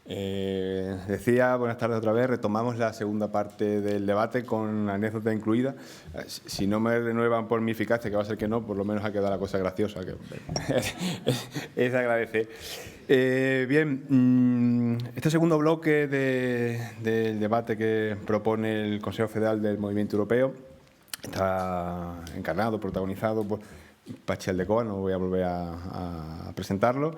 Decía, buenas tardes otra vez, retomamos la segunda parte del debate con anécdota incluida. Si no me renuevan por mi eficacia, que va a ser que no, por lo menos ha quedado la cosa graciosa, que es agradecer. Bien, este segundo bloque del debate que propone el Consejo Federal del Movimiento Europeo está encarnado, protagonizado por Patxi Aldecoa, no voy a volver a presentarlo,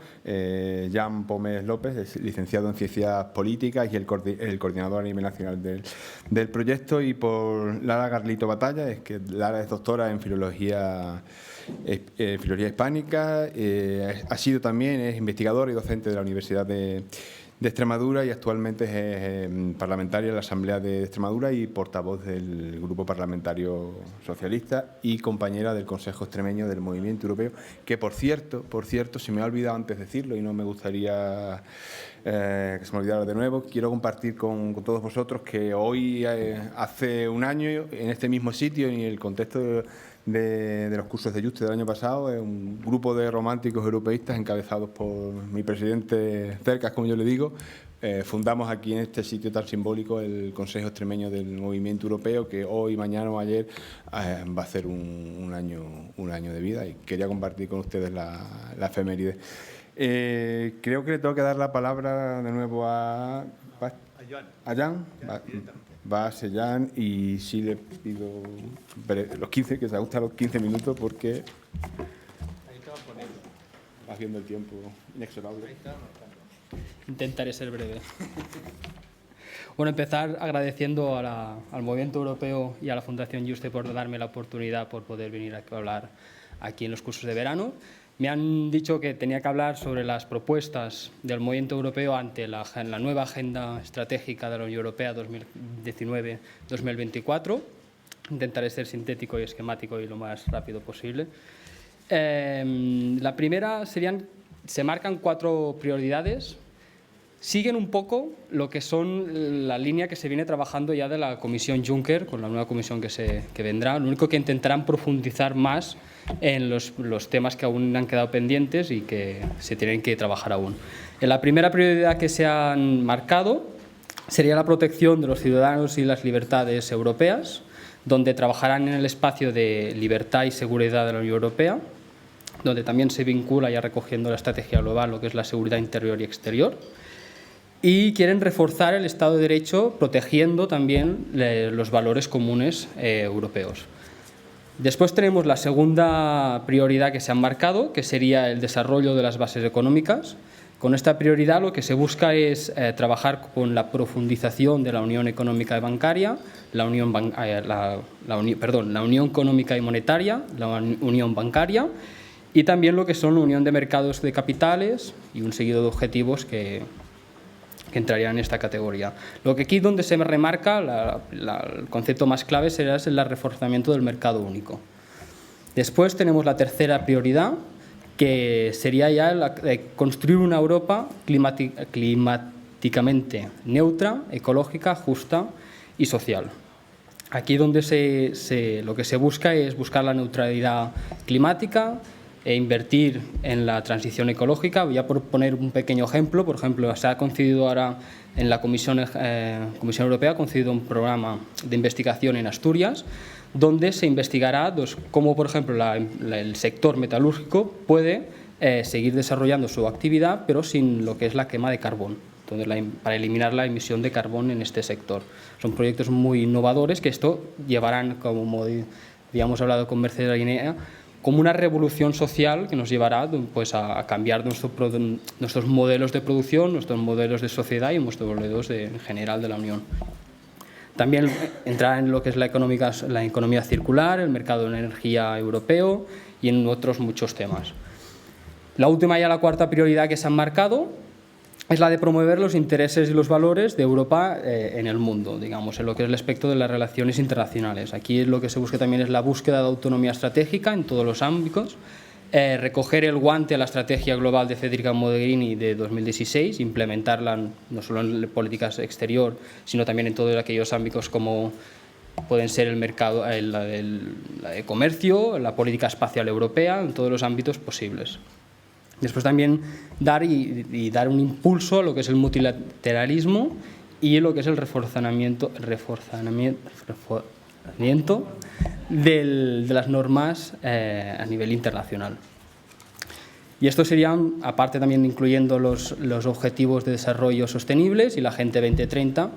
Jan Pomés López, es licenciado en Ciencias Políticas y el coordinador a nivel nacional del proyecto, y por Lara Garlito Batalla, es que Lara es doctora en Filología Hispánica, ha sido también es investigadora y docente de la Universidad de Extremadura y actualmente es parlamentaria de la Asamblea de Extremadura y portavoz del Grupo Parlamentario Socialista y compañera del Consejo Extremeño del Movimiento Europeo, que por cierto, se me ha olvidado antes decirlo y no me gustaría que se me olvidara de nuevo. Quiero compartir con todos vosotros que hoy, hace un año, en este mismo sitio y en el contexto de los cursos de Juste del año pasado, un grupo de románticos europeístas encabezados por mi presidente Cercas, como yo le digo, fundamos aquí en este sitio tan simbólico el Consejo Extremeño del Movimiento Europeo, que hoy, mañana o ayer va a ser un año de vida, y quería compartir con ustedes la efeméride. Creo que le tengo que dar la palabra de nuevo a Jan. Va a ser Jan, y sí le pido los 15, que se ajuste a los 15 minutos, porque va haciendo el tiempo inexorable. Intentaré ser breve. Bueno, empezar agradeciendo al Movimiento Europeo y a la Fundación Juste por darme la oportunidad por poder venir a hablar aquí en los cursos de verano. Me han dicho que tenía que hablar sobre las propuestas del Movimiento Europeo ante la nueva Agenda Estratégica de la Unión Europea 2019-2024. Intentaré ser sintético y esquemático y lo más rápido posible. La primera se marcan 4 prioridades. Siguen un poco lo que son la línea que se viene trabajando ya de la Comisión Juncker, con la nueva comisión que vendrá. Lo único que intentarán profundizar más en los temas que aún han quedado pendientes y que se tienen que trabajar aún. La primera prioridad que se han marcado sería la protección de los ciudadanos y las libertades europeas, donde trabajarán en el espacio de libertad y seguridad de la Unión Europea, donde también se vincula, ya recogiendo la estrategia global, lo que es la seguridad interior y exterior. Y quieren reforzar el Estado de Derecho, protegiendo también los valores comunes europeos. Después tenemos la segunda prioridad que se han marcado, que sería el desarrollo de las bases económicas. Con esta prioridad lo que se busca es trabajar con la profundización de la Unión Económica y Bancaria, la Unión Económica y Monetaria, la Unión Bancaria, y también lo que son la Unión de Mercados de Capitales y un seguido de objetivos que entrarían en esta categoría. Lo que aquí donde se remarca, el concepto más clave será el reforzamiento del mercado único. Después tenemos la tercera prioridad, que sería ya la de construir una Europa climáticamente neutra, ecológica, justa y social. Aquí donde lo que se busca es buscar la neutralidad climática e invertir en la transición ecológica. Voy a poner un pequeño ejemplo. Por ejemplo, se ha concedido ahora en la Comisión Europea ha concedido un programa de investigación en Asturias, donde se investigará cómo, por ejemplo, el sector metalúrgico puede seguir desarrollando su actividad, pero sin lo que es la quema de carbón, para eliminar la emisión de carbón en este sector. Son proyectos muy innovadores que esto llevarán, como habíamos hablado con Mercedes Guinea, como una revolución social que nos llevará pues, a cambiar nuestros modelos de producción, nuestros modelos de sociedad y nuestros modelos en general de la Unión. También entrará en lo que es la economía circular, el mercado de energía europeo y en otros muchos temas. La última, ya la cuarta prioridad que se han marcado, es la de promover los intereses y los valores de Europa en el mundo, digamos, en lo que es el aspecto de las relaciones internacionales. Aquí lo que se busca también es la búsqueda de autonomía estratégica en todos los ámbitos, recoger el guante a la estrategia global de Federica Mogherini de 2016, implementarla no solo en políticas exterior, sino también en todos aquellos ámbitos como pueden ser el mercado, la de comercio, la política espacial europea, en todos los ámbitos posibles. Después también dar un impulso a lo que es el multilateralismo y lo que es el reforzamiento de las normas a nivel internacional. Y esto serían, aparte también incluyendo los objetivos de desarrollo sostenibles y la Agenda 2030,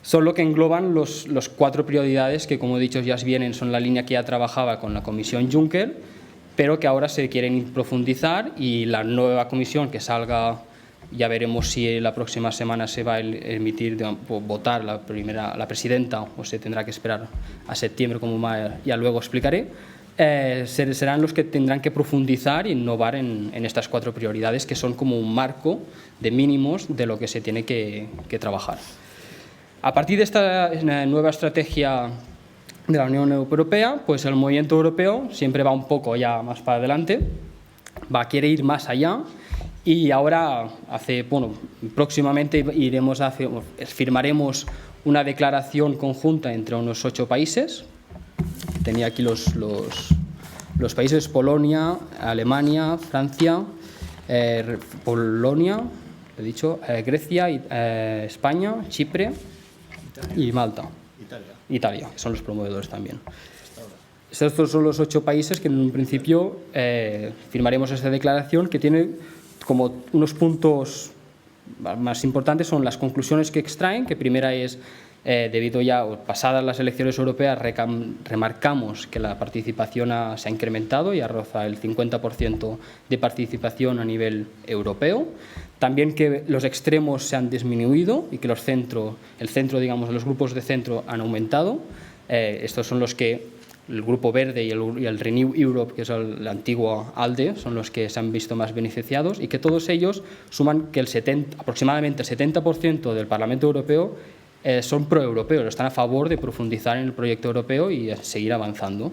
son lo que engloban los 4 prioridades que, como he dicho, ya son la línea que ya trabajaba con la Comisión Juncker, pero que ahora se quieren profundizar, y la nueva comisión que salga, ya veremos si la próxima semana se va a emitir, votar la presidenta, o se tendrá que esperar a septiembre, como ya luego explicaré. Serán los que tendrán que profundizar e innovar en estas 4 prioridades, que son como un marco de mínimos de lo que se tiene que trabajar. A partir de esta nueva estrategia de la Unión Europea, pues el movimiento europeo siempre va un poco ya más para adelante, quiere ir más allá, y ahora próximamente firmaremos una declaración conjunta entre unos 8 países. Tenía aquí los países: Polonia, Alemania, Francia, Grecia, España, Chipre y Malta. Italia, que son los promovedores también. Estos son los 8 países que en un principio firmaremos esta declaración, que tiene como unos puntos más importantes. Son las conclusiones que extraen, que primera es, debido ya pasadas las elecciones europeas, remarcamos que la participación se ha incrementado y roza el 50% de participación a nivel europeo. También que los extremos se han disminuido y que el centro, los grupos de centro han aumentado. Estos son los que el Grupo Verde y el Renew Europe, que es el antiguo ALDE, son los que se han visto más beneficiados, y que todos ellos suman que aproximadamente el 70% del Parlamento Europeo son proeuropeos, están a favor de profundizar en el proyecto europeo y seguir avanzando.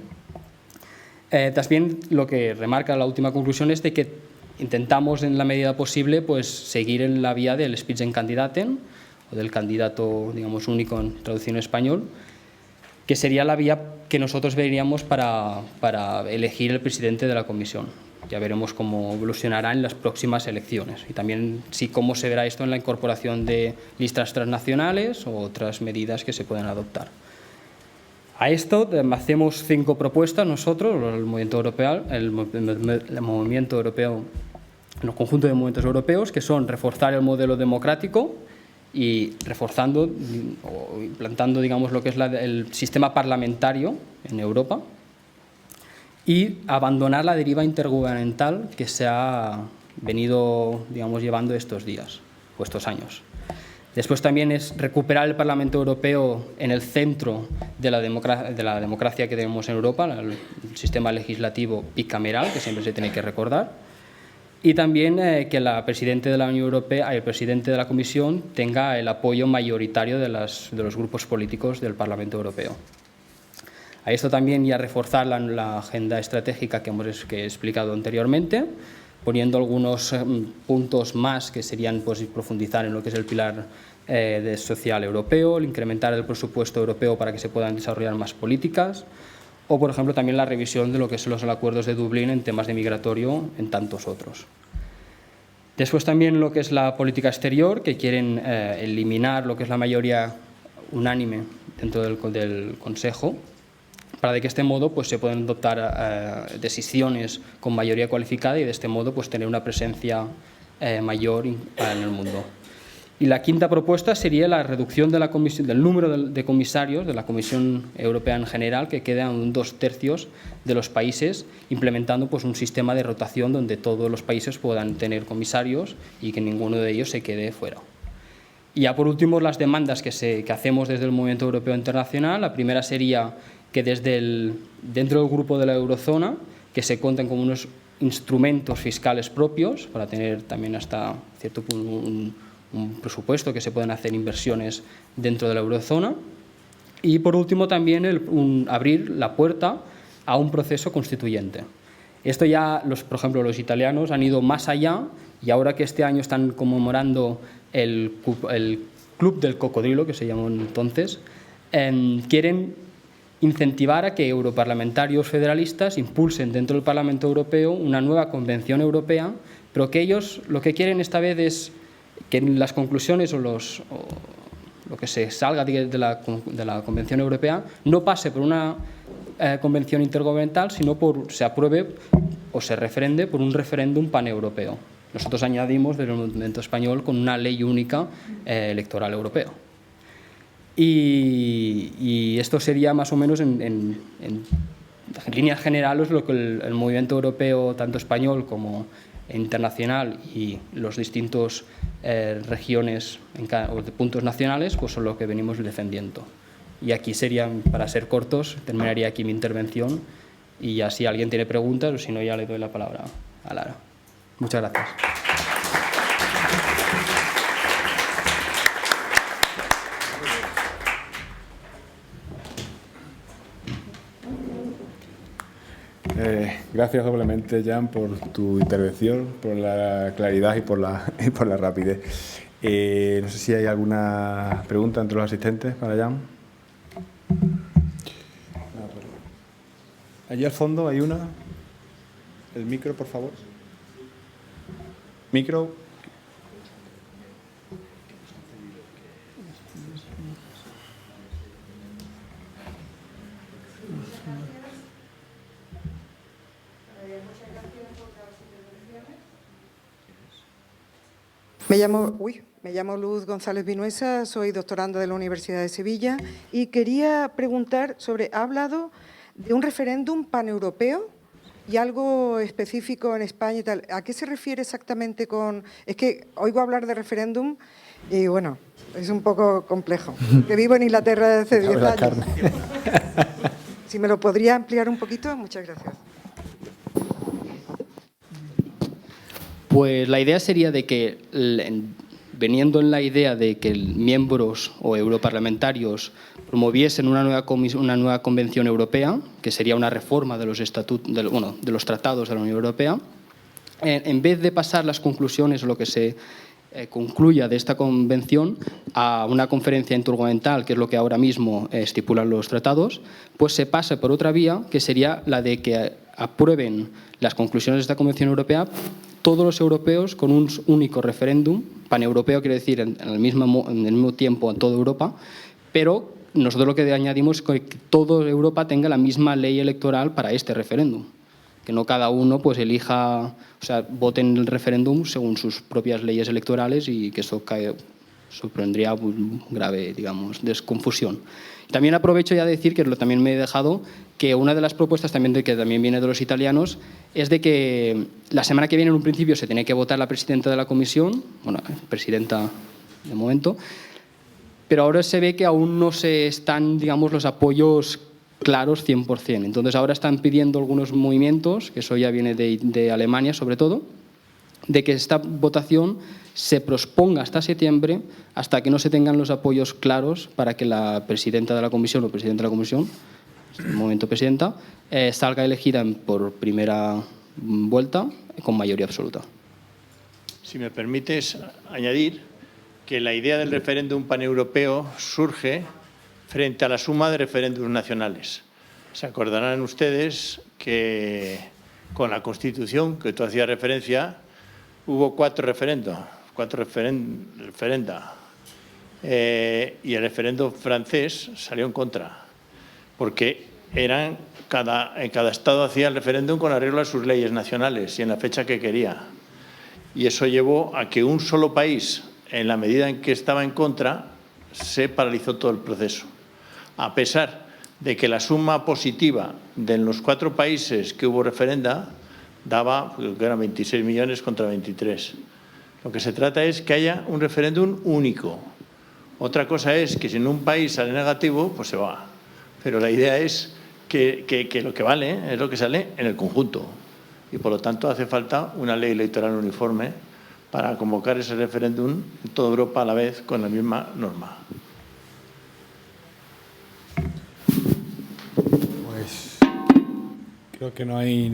También lo que remarca la última conclusión es de que intentamos, en la medida posible, pues seguir en la vía del Spitzenkandidaten, o del candidato, digamos, único en traducción en español, que sería la vía que nosotros veríamos para elegir el presidente de la Comisión. Ya veremos cómo evolucionará en las próximas elecciones, y también cómo se verá esto en la incorporación de listas transnacionales o otras medidas que se puedan adoptar. A esto hacemos 5 propuestas nosotros, el movimiento europeo, el conjunto de movimientos europeos, que son reforzar el modelo democrático y reforzando o implantando, digamos, lo que es el sistema parlamentario en Europa, y abandonar la deriva intergubernamental que se ha venido, digamos, llevando estos días o estos años. Después también es recuperar el Parlamento Europeo en el centro de la democracia que tenemos en Europa, el sistema legislativo bicameral, que siempre se tiene que recordar, y también que el presidente de la Unión Europea, el presidente de la Comisión, tenga el apoyo mayoritario de los grupos políticos del Parlamento Europeo. A esto también ya reforzar la agenda estratégica que he explicado anteriormente, poniendo algunos puntos más que serían, pues, profundizar en lo que es el pilar social europeo, el incrementar el presupuesto europeo para que se puedan desarrollar más políticas, o, por ejemplo, también la revisión de lo que son los acuerdos de Dublín en temas de migratorio, en tantos otros. Después también lo que es la política exterior, que quieren eliminar lo que es la mayoría unánime dentro del Consejo, para de que este modo, pues, se puedan adoptar decisiones con mayoría cualificada, y de este modo, pues, tener una presencia mayor en el mundo. Y la quinta propuesta sería la reducción del número de comisarios de la Comisión Europea en general, que quedan un 2/3 de los países, implementando, pues, un sistema de rotación donde todos los países puedan tener comisarios y que ninguno de ellos se quede fuera. Y ya por último, las demandas que hacemos desde el Movimiento Europeo Internacional. La primera sería que dentro del grupo de la eurozona, que se cuenten con unos instrumentos fiscales propios para tener también hasta cierto punto un presupuesto, que se puedan hacer inversiones dentro de la eurozona. Y por último también abrir la puerta a un proceso constituyente. Esto ya, por ejemplo, los italianos han ido más allá, y ahora que este año están conmemorando el Club del Cocodrilo, que se llamó entonces, quieren incentivar a que europarlamentarios federalistas impulsen dentro del Parlamento Europeo una nueva Convención Europea pero que ellos lo que quieren esta vez es que en las conclusiones o lo que se salga de la Convención Europea no pase por una convención intergubernamental, sino se apruebe o se refrende por un referéndum paneuropeo. Nosotros añadimos del movimiento español con una ley única electoral europeo. Y esto sería más o menos en líneas generales lo que el movimiento europeo, tanto español como internacional, y los distintos regiones o de puntos nacionales, pues son lo que venimos defendiendo. Y aquí serían, para ser cortos, terminaría aquí mi intervención, y ya si alguien tiene preguntas, o si no, ya le doy la palabra a Lara. Muchas gracias. Gracias doblemente, Jan, por tu intervención, por la claridad y por la rapidez. No sé si hay alguna pregunta entre los asistentes para Jan. Allí al fondo hay una. El micro, por favor. Micro. Me llamo Luz González Vinuesa, soy doctoranda de la Universidad de Sevilla y quería preguntar ha hablado de un referéndum paneuropeo y algo específico en España y tal. ¿A qué se refiere exactamente con...? Es que oigo hablar de referéndum y, bueno, es un poco complejo. Que vivo en Inglaterra desde hace 10 años. Si me lo podría ampliar un poquito, muchas gracias. Pues la idea sería de que, veniendo en la idea de que miembros o europarlamentarios promoviesen una nueva convención europea, que sería una reforma de los de los tratados de la Unión Europea, en vez de pasar las conclusiones o lo que se concluya de esta convención a una conferencia intergubernamental, que es lo que ahora mismo estipulan los tratados, pues se pase por otra vía, que sería la de que aprueben las conclusiones de esta Convención Europea todos los europeos con un único referéndum, paneuropeo quiere decir en el mismo tiempo en toda Europa, pero nosotros lo que añadimos es que toda Europa tenga la misma ley electoral para este referéndum, que no cada uno pues elija, o sea, vote en el referéndum según sus propias leyes electorales, y que eso supondría un grave, digamos, desconfusión. También aprovecho ya de decir, que también me he dejado, que una de las propuestas también que también viene de los italianos es de que la semana que viene en un principio se tiene que votar la presidenta de la comisión, bueno, presidenta de momento, pero ahora se ve que aún no se están, digamos, los apoyos claros 100%. Entonces ahora están pidiendo algunos movimientos, que eso ya viene de Alemania sobre todo, de que esta votación se posponga hasta septiembre, hasta que no se tengan los apoyos claros para que la presidenta de la comisión o presidente de la comisión, en el momento presidenta, salga elegida por primera vuelta con mayoría absoluta. Si me permites añadir que la idea del referéndum paneuropeo surge frente a la suma de referéndums nacionales. Se acordarán ustedes que con la Constitución, que tú hacías referencia, hubo cuatro referenda. Y el referéndum francés salió en contra, porque en cada estado hacía el referéndum con arreglo a sus leyes nacionales y en la fecha que quería. Y eso llevó a que un solo país, en la medida en que estaba en contra, se paralizó todo el proceso. A pesar de que la suma positiva de los 4 países que hubo referenda daba, creo que eran 26 millones contra 23. Lo que se trata es que haya un referéndum único. Otra cosa es que si en un país sale negativo, pues se va. Pero la idea es que lo que vale es lo que sale en el conjunto. Y por lo tanto hace falta una ley electoral uniforme para convocar ese referéndum en toda Europa a la vez con la misma norma. Pues creo que no hay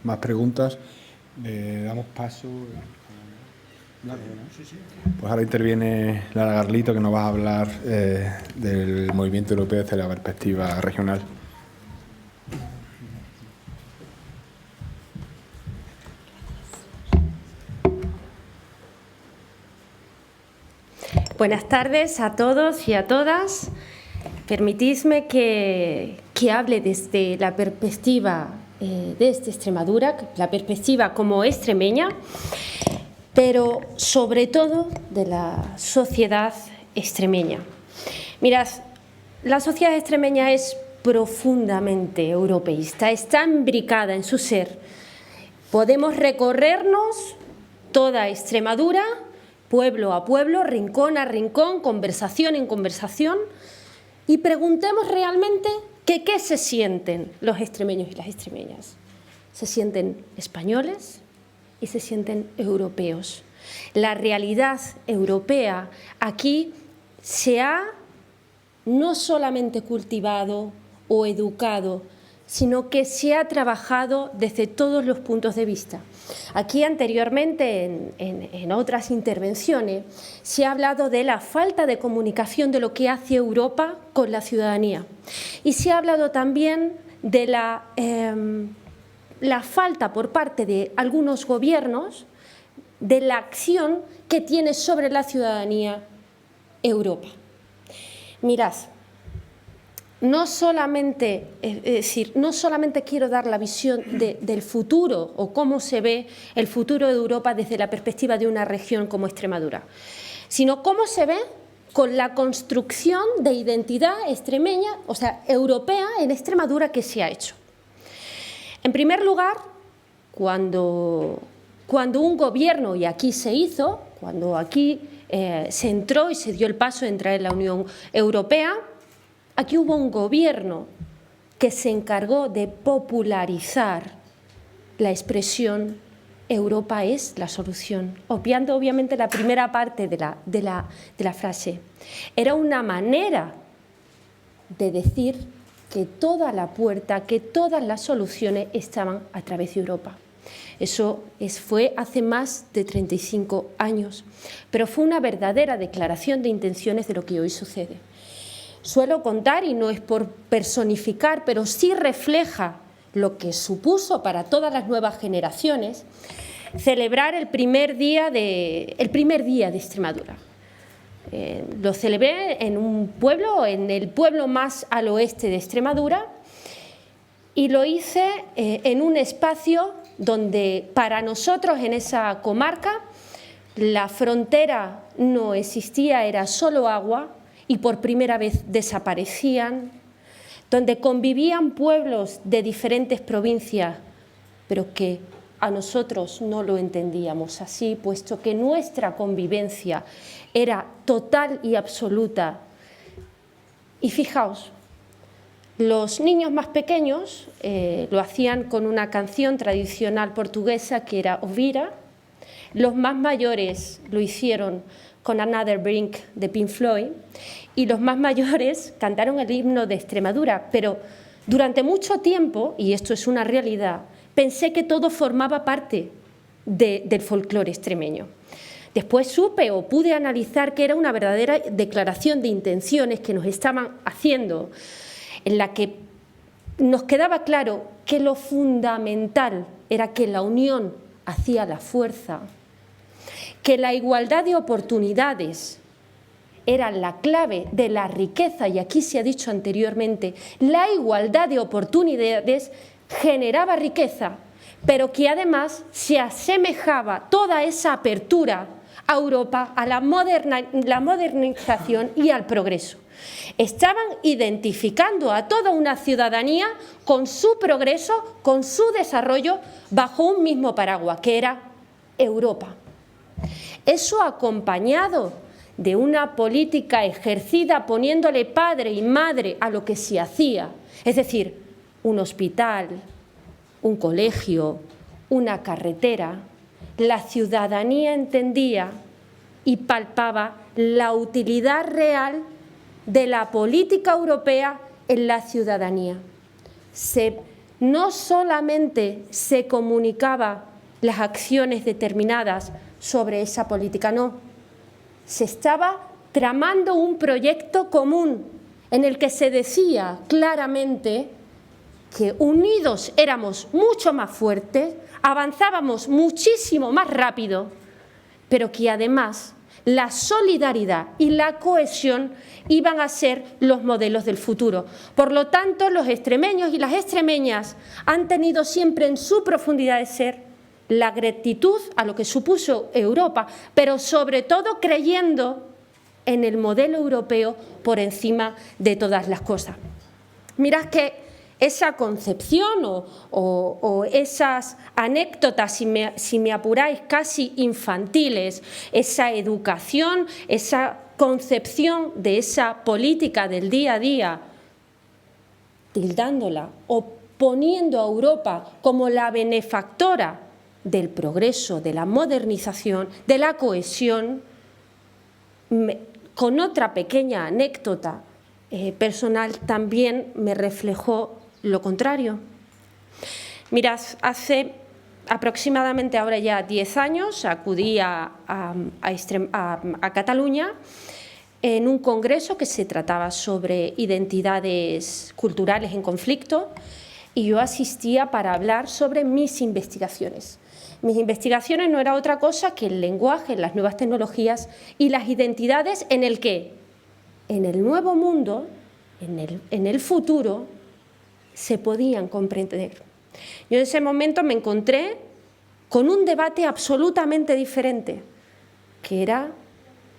más preguntas. Le damos paso. Pues ahora interviene Lara Garlito, que nos va a hablar del movimiento europeo desde la perspectiva regional. Buenas tardes a todos y a todas. Permitidme que hable desde la perspectiva desde Extremadura, la perspectiva como extremeña, pero sobre todo de la sociedad extremeña. Mirad, la sociedad extremeña es profundamente europeísta, está imbricada en su ser. Podemos recorrernos toda Extremadura, pueblo a pueblo, rincón a rincón, conversación en conversación, y preguntemos realmente que qué se sienten los extremeños y las extremeñas. Se sienten españoles y se sienten europeos. La realidad europea aquí se ha no solamente cultivado o educado, sino que se ha trabajado desde todos los puntos de vista. Aquí anteriormente, en otras intervenciones, se ha hablado de la falta de comunicación de lo que hace Europa con la ciudadanía. Y se ha hablado también de la falta por parte de algunos gobiernos de la acción que tiene sobre la ciudadanía Europa. Mirad, no solamente quiero dar la visión del futuro o cómo se ve el futuro de Europa desde la perspectiva de una región como Extremadura, sino cómo se ve con la construcción de identidad extremeña, o sea, europea en Extremadura que se ha hecho. En primer lugar, cuando un gobierno, y aquí se hizo, cuando aquí se entró y se dio el paso de entrar en la Unión Europea, aquí hubo un gobierno que se encargó de popularizar la expresión Europa es la solución, obviando obviamente la primera parte de la frase. Era una manera de decir que toda la puerta, que todas las soluciones estaban a través de Europa. Eso fue hace más de 35 años, pero fue una verdadera declaración de intenciones de lo que hoy sucede. Suelo contar, y no es por personificar, pero sí refleja lo que supuso para todas las nuevas generaciones, celebrar el primer día de Extremadura. Lo celebré en un pueblo, en el pueblo más al oeste de Extremadura, y lo hice en un espacio donde para nosotros en esa comarca la frontera no existía, era solo agua, y por primera vez desaparecían, donde convivían pueblos de diferentes provincias, pero que a nosotros no lo entendíamos así, puesto que nuestra convivencia era total y absoluta. Y fijaos, los niños más pequeños lo hacían con una canción tradicional portuguesa que era Ovira, los más mayores lo hicieron con Another Brink de Pink Floyd, y los más mayores cantaron el himno de Extremadura, pero durante mucho tiempo, y esto es una realidad, pensé que todo formaba parte del folclore extremeño. Después supe o pude analizar que era una verdadera declaración de intenciones que nos estaban haciendo, en la que nos quedaba claro que lo fundamental era que la unión hacía la fuerza, que la igualdad de oportunidades era la clave de la riqueza, y aquí se ha dicho anteriormente, la igualdad de oportunidades generaba riqueza, pero que además se asemejaba toda esa apertura a Europa, a la modernización y al progreso. Estaban identificando a toda una ciudadanía con su progreso, con su desarrollo, bajo un mismo paraguas, que era Europa. Eso acompañado de una política ejercida poniéndole padre y madre a lo que se hacía, es decir, un hospital, un colegio, una carretera, la ciudadanía entendía y palpaba la utilidad real de la política europea en la ciudadanía. No solamente se comunicaba las acciones determinadas sobre esa política, no. Se estaba tramando un proyecto común en el que se decía claramente que unidos éramos mucho más fuertes, avanzábamos muchísimo más rápido, pero que además la solidaridad y la cohesión iban a ser los modelos del futuro. Por lo tanto, los extremeños y las extremeñas han tenido siempre en su profundidad de ser la gratitud a lo que supuso Europa, pero sobre todo creyendo en el modelo europeo por encima de todas las cosas. Mirad que esa concepción o esas anécdotas, si me apuráis, casi infantiles, esa educación, esa concepción de esa política del día a día, tildándola o poniendo a Europa como la benefactora del progreso, de la modernización, de la cohesión, con otra pequeña anécdota personal también me reflejó lo contrario. Mirad, hace aproximadamente ahora ya 10 años acudí a Cataluña en un congreso que se trataba sobre identidades culturales en conflicto y yo asistía para hablar sobre mis investigaciones. Mis investigaciones no era otra cosa que el lenguaje, las nuevas tecnologías y las identidades en el que, en el nuevo mundo, en el futuro, se podían comprender. Yo en ese momento me encontré con un debate absolutamente diferente, que era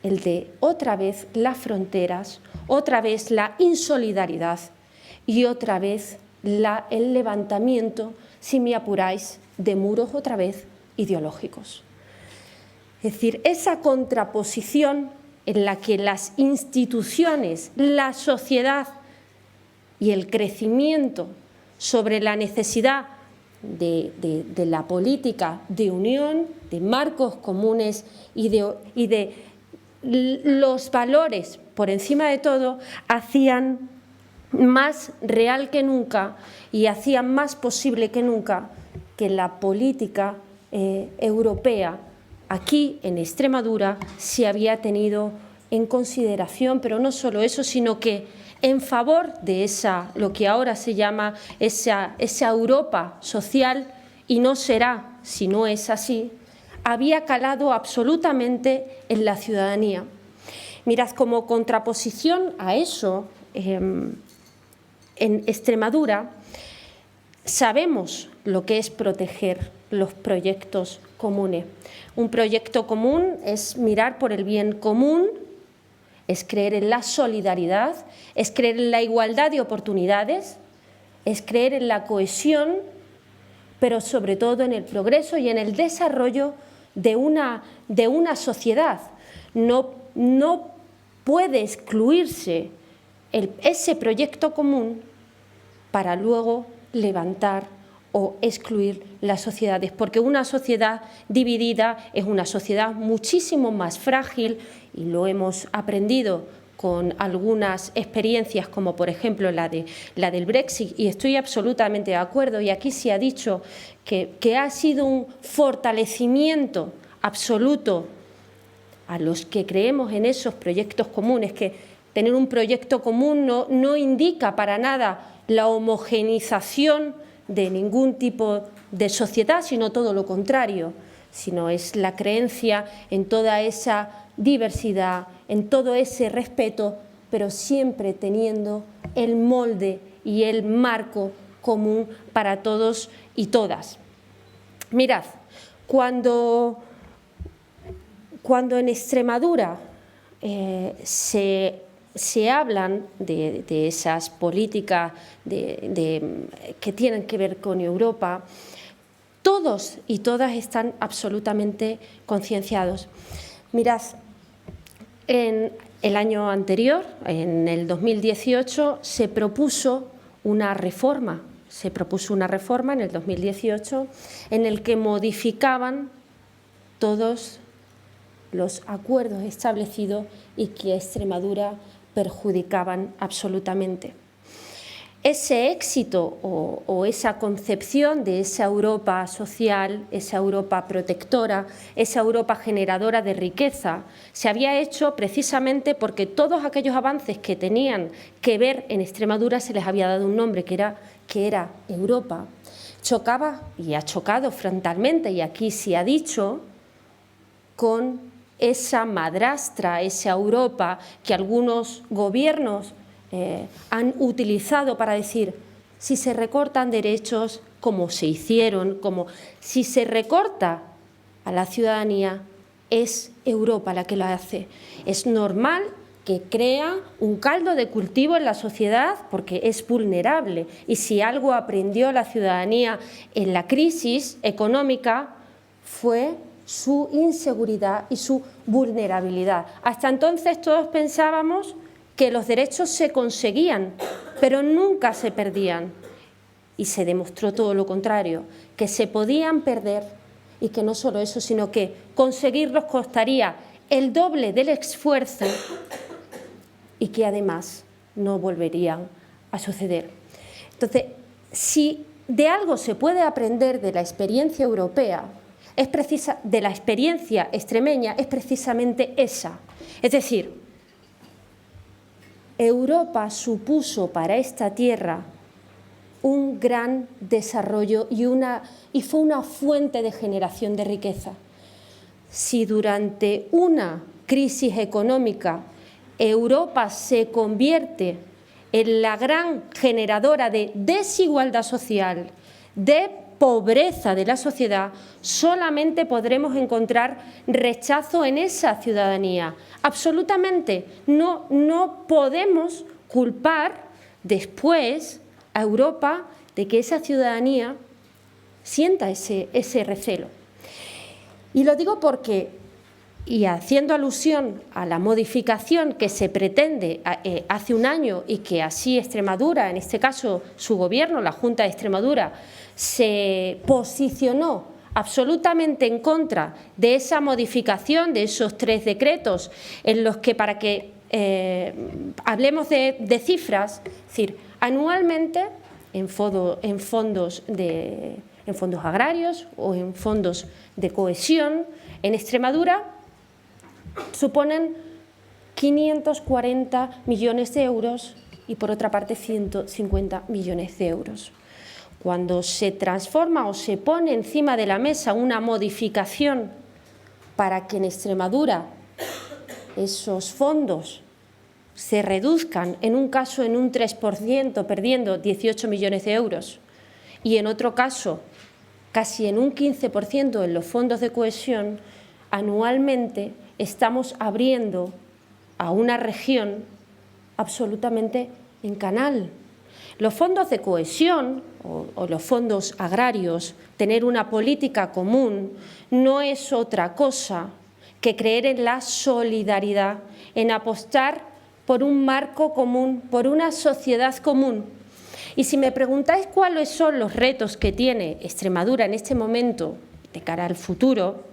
el de otra vez las fronteras, otra vez la insolidaridad y otra vez el levantamiento, si me apuráis, de muros otra vez ideológicos. Es decir, esa contraposición en la que las instituciones, la sociedad y el crecimiento sobre la necesidad de la política de unión, de marcos comunes y de los valores por encima de todo, hacían más real que nunca y hacían más posible que nunca que la política europea aquí en Extremadura se había tenido en consideración, pero no solo eso, sino que en favor de lo que ahora se llama esa Europa social, y no será si no es así, había calado absolutamente en la ciudadanía. Mirad, como contraposición a eso, en Extremadura sabemos lo que es proteger los proyectos comunes. Un proyecto común es mirar por el bien común, es creer en la solidaridad, es creer en la igualdad de oportunidades, es creer en la cohesión, pero sobre todo en el progreso y en el desarrollo de una sociedad. No puede excluirse ese proyecto común para luego levantar o excluir las sociedades, porque una sociedad dividida es una sociedad muchísimo más frágil, y lo hemos aprendido con algunas experiencias como por ejemplo la del Brexit, y estoy absolutamente de acuerdo, y aquí se ha dicho que ha sido un fortalecimiento absoluto a los que creemos en esos proyectos comunes, que tener un proyecto común no indica para nada la homogeneización de ningún tipo de sociedad, sino todo lo contrario, sino es la creencia en toda esa diversidad, en todo ese respeto, pero siempre teniendo el molde y el marco común para todos y todas. Mirad, cuando en Extremadura se hablan de esas políticas que tienen que ver con Europa, todos y todas están absolutamente concienciados. Mirad, en el año anterior, en el 2018, se propuso una reforma en el 2018 en el que modificaban todos los acuerdos establecidos y que a Extremadura perjudicaban absolutamente. Ese éxito o esa concepción de esa Europa social, esa Europa protectora, esa Europa generadora de riqueza, se había hecho precisamente porque todos aquellos avances que tenían que ver en Extremadura se les había dado un nombre, que era Europa. Chocaba y ha chocado frontalmente, y aquí se ha dicho, con esa madrastra, esa Europa que algunos gobiernos han utilizado para decir, si se recortan derechos como se hicieron, como si se recorta a la ciudadanía, es Europa la que lo hace. Es normal que crea un caldo de cultivo en la sociedad porque es vulnerable. Y si algo aprendió la ciudadanía en la crisis económica fue su inseguridad y su vulnerabilidad. Hasta entonces todos pensábamos que los derechos se conseguían, pero nunca se perdían. Y se demostró todo lo contrario, que se podían perder y que no solo eso, sino que conseguirlos costaría el doble del esfuerzo y que además no volverían a suceder. Entonces, si de algo se puede aprender de la experiencia europea, de la experiencia extremeña, es precisamente esa. Es decir, Europa supuso para esta tierra un gran desarrollo y fue una fuente de generación de riqueza. Si durante una crisis económica Europa se convierte en la gran generadora de desigualdad social, de pobreza de la sociedad, solamente podremos encontrar rechazo en esa ciudadanía. Absolutamente no podemos culpar después a Europa de que esa ciudadanía sienta ese recelo. Y lo digo porque, y haciendo alusión a la modificación que se pretende hace un año y que así Extremadura, en este caso su gobierno, la Junta de Extremadura, se posicionó absolutamente en contra de esa modificación, de esos 3 decretos, en los que, para que hablemos de cifras, es decir, anualmente en fondos agrarios o en fondos de cohesión en Extremadura suponen 540 millones de euros y por otra parte 150 millones de euros. Cuando se transforma o se pone encima de la mesa una modificación para que en Extremadura esos fondos se reduzcan, en un caso en un 3%, perdiendo 18 millones de euros, y en otro caso casi en un 15% en los fondos de cohesión, anualmente estamos abriendo a una región absolutamente en canal. Los fondos de cohesión o los fondos agrarios, tener una política común, no es otra cosa que creer en la solidaridad, en apostar por un marco común, por una sociedad común. Y si me preguntáis cuáles son los retos que tiene Extremadura en este momento de cara al futuro,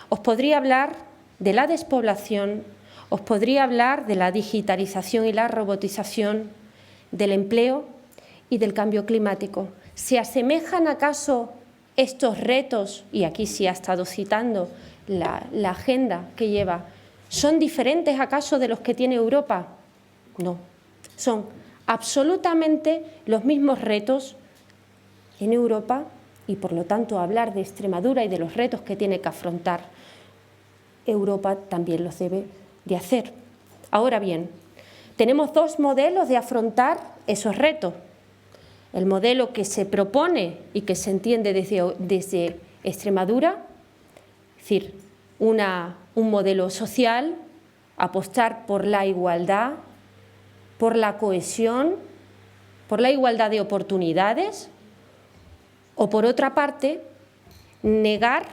os podría hablar de la despoblación, os podría hablar de la digitalización y la robotización, del empleo y del cambio climático. ¿Se asemejan acaso estos retos? Y aquí sí ha estado citando la agenda que lleva. ¿Son diferentes acaso de los que tiene Europa? No, son absolutamente los mismos retos en Europa y por lo tanto hablar de Extremadura y de los retos que tiene que afrontar Europa también los debe de hacer. Ahora bien, tenemos 2 modelos de afrontar esos retos. El modelo que se propone y que se entiende desde Extremadura, es decir, un modelo social, apostar por la igualdad, por la cohesión, por la igualdad de oportunidades, o por otra parte, negar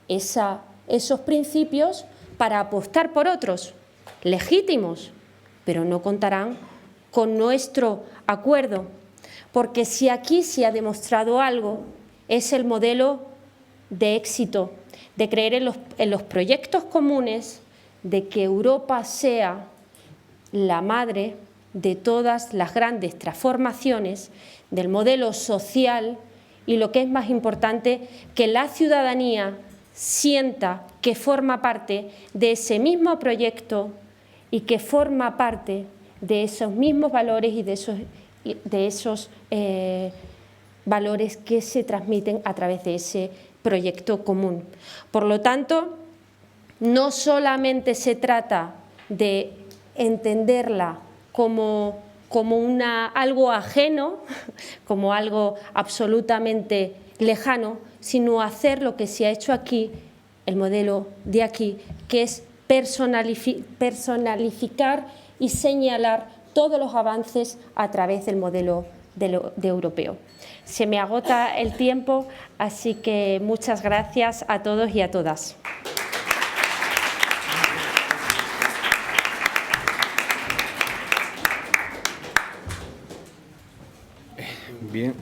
esos principios para apostar por otros, legítimos, pero no contarán con nuestro acuerdo, porque si aquí se ha demostrado algo, es el modelo de éxito, de creer en los proyectos comunes, de que Europa sea la madre de todas las grandes transformaciones del modelo social y, lo que es más importante, que la ciudadanía sienta que forma parte de ese mismo proyecto y que forma parte de esos mismos valores y de esos valores que se transmiten a través de ese proyecto común. Por lo tanto, No solamente se trata de entenderla como algo ajeno, como algo absolutamente lejano, sino hacer lo que se ha hecho aquí, el modelo de aquí, que es personalificar y señalar todos los avances a través del modelo de europeo. Se me agota el tiempo, así que muchas gracias a todos y a todas. Bien.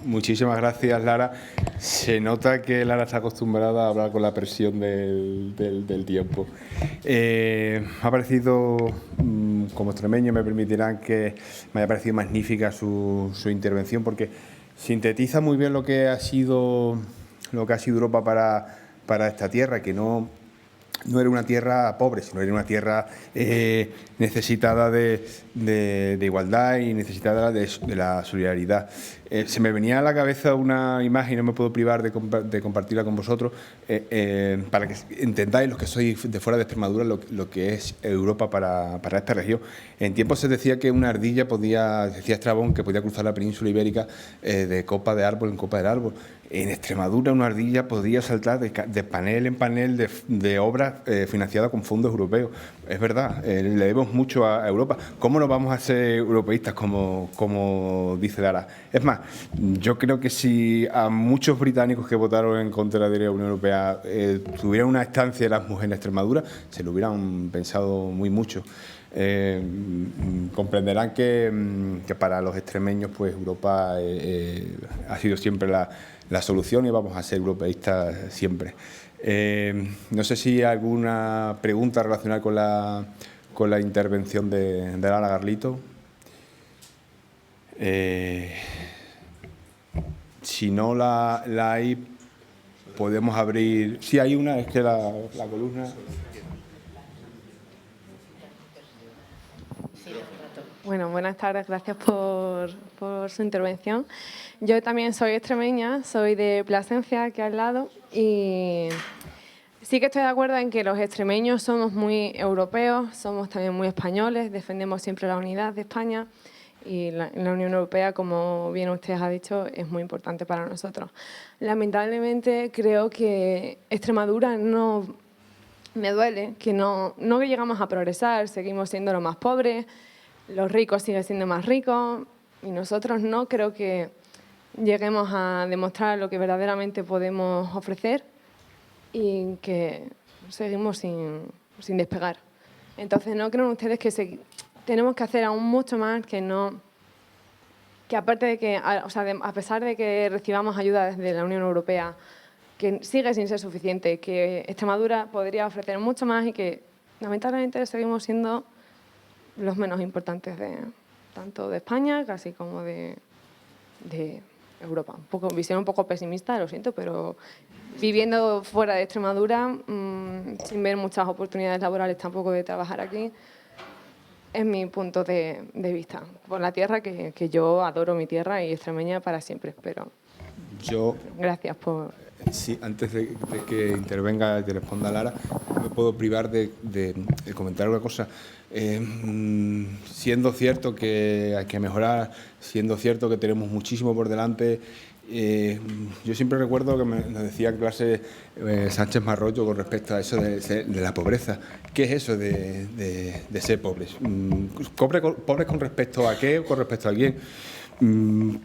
Muchísimas gracias, Lara. Se nota que Lara está acostumbrada a hablar con la presión del tiempo. Me ha parecido, como extremeño, me permitirán que me haya parecido magnífica su intervención, porque sintetiza muy bien lo que ha sido Europa para esta tierra, que no era una tierra pobre, sino era una tierra necesitada de igualdad y necesitada de la solidaridad. Se me venía a la cabeza una imagen, no me puedo privar de compartirla con vosotros, para que entendáis, los que sois de fuera de Extremadura, lo que es Europa para esta región. En tiempos se decía que una ardilla decía Estrabón, que podía cruzar la península ibérica de copa de árbol en copa de árbol. En Extremadura una ardilla podría saltar de panel en panel de obras financiadas con fondos europeos. Es verdad, le debemos mucho a Europa. ¿Cómo no vamos a ser europeístas, como dice Lara? Es más, yo creo que si a muchos británicos que votaron en contra de la Unión Europea tuvieran una estancia Erasmus en Extremadura, se lo hubieran pensado muy mucho. Comprenderán que para los extremeños, pues Europa ha sido siempre la solución y vamos a ser europeístas siempre. No sé si hay alguna pregunta relacionada con la intervención de Lara Garlito. Si no la hay, podemos abrir. Sí, hay una, es que la columna. Bueno, buenas tardes, gracias por su intervención. Yo también soy extremeña, soy de Plasencia, aquí al lado, y sí que estoy de acuerdo en que los extremeños somos muy europeos, somos también muy españoles, defendemos siempre la unidad de España y la Unión Europea, como bien usted ha dicho, es muy importante para nosotros. Lamentablemente creo que Extremadura me duele, que no llegamos a progresar, seguimos siendo los más pobres, los ricos siguen siendo más ricos y nosotros no creo que lleguemos a demostrar lo que verdaderamente podemos ofrecer y que seguimos sin despegar. Entonces, ¿no creen ustedes que tenemos que hacer aún mucho más, que aparte de que, a pesar de que recibamos ayuda desde la Unión Europea, que sigue sin ser suficiente, que Extremadura podría ofrecer mucho más y que lamentablemente seguimos siendo los menos importantes tanto de España, casi como de Europa? Visión un poco pesimista, lo siento, pero viviendo fuera de Extremadura, sin ver muchas oportunidades laborales tampoco de trabajar aquí, es mi punto de vista. Por la tierra, que yo adoro mi tierra y extremeña para siempre, pero gracias por... Sí, antes de que intervenga y te responda Lara, no me puedo privar de comentar una cosa. Siendo cierto que hay que mejorar, siendo cierto que tenemos muchísimo por delante, yo siempre recuerdo que nos decía en clase Sánchez Marrollo con respecto a eso de la pobreza. ¿Qué es eso de ser pobres? ¿Pobres con respecto a qué o con respecto a quién?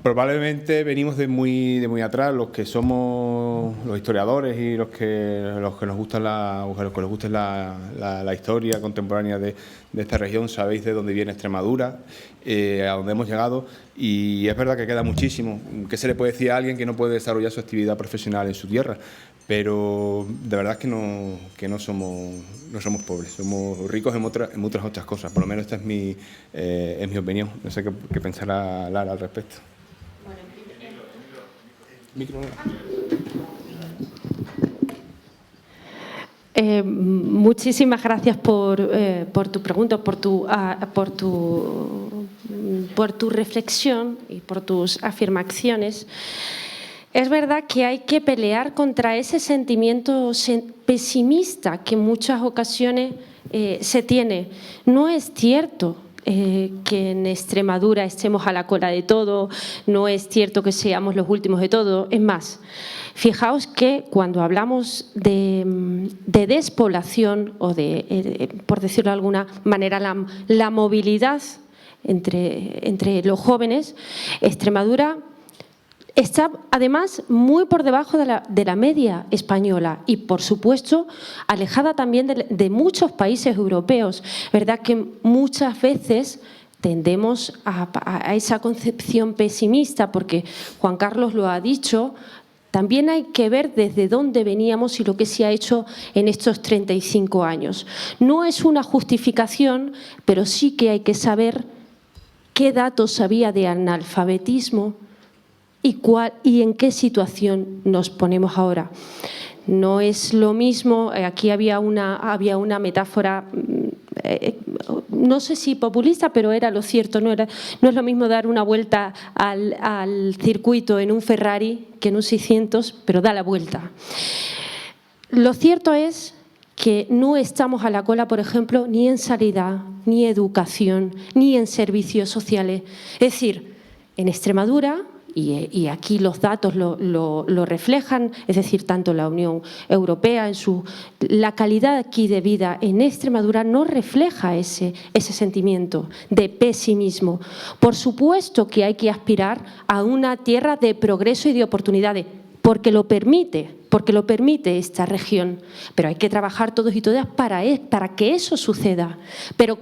Probablemente venimos de muy atrás, los que somos los historiadores y los que nos gusta la historia contemporánea de esta región. Sabéis de dónde viene Extremadura, a dónde hemos llegado, y es verdad que queda muchísimo. ¿Qué se le puede decir a alguien que no puede desarrollar su actividad profesional en su tierra? Pero de verdad es que no somos pobres, somos ricos en muchas cosas. Por lo menos esta es mi opinión. No sé qué pensará Lara al respecto. Muchísimas gracias por tu pregunta, por tu reflexión y por tus afirmaciones. Es verdad que hay que pelear contra ese sentimiento pesimista que en muchas ocasiones se tiene. No es cierto que en Extremadura estemos a la cola de todo, no es cierto que seamos los últimos de todo. Es más, fijaos que cuando hablamos de despoblación o por decirlo de alguna manera, la movilidad entre los jóvenes, Extremadura está además muy por debajo de la media española y, por supuesto, alejada también de muchos países europeos. ¿Verdad que muchas veces tendemos a esa concepción pesimista? Porque Juan Carlos lo ha dicho, también hay que ver desde dónde veníamos y lo que se ha hecho en estos 35 años. No es una justificación, pero sí que hay que saber qué datos había de analfabetismo y en qué situación nos ponemos ahora. No es lo mismo, aquí había una metáfora, no sé si populista, pero era lo cierto, no es lo mismo dar una vuelta al circuito en un Ferrari que en un 600, pero da la vuelta. Lo cierto es que no estamos a la cola, por ejemplo, ni en sanidad, ni educación, ni en servicios sociales. Es decir, en Extremadura, y aquí los datos lo reflejan, es decir, tanto la Unión Europea, la calidad aquí de vida en Extremadura no refleja ese sentimiento de pesimismo. Por supuesto que hay que aspirar a una tierra de progreso y de oportunidades, porque lo permite esta región, pero hay que trabajar todos y todas para que eso suceda, pero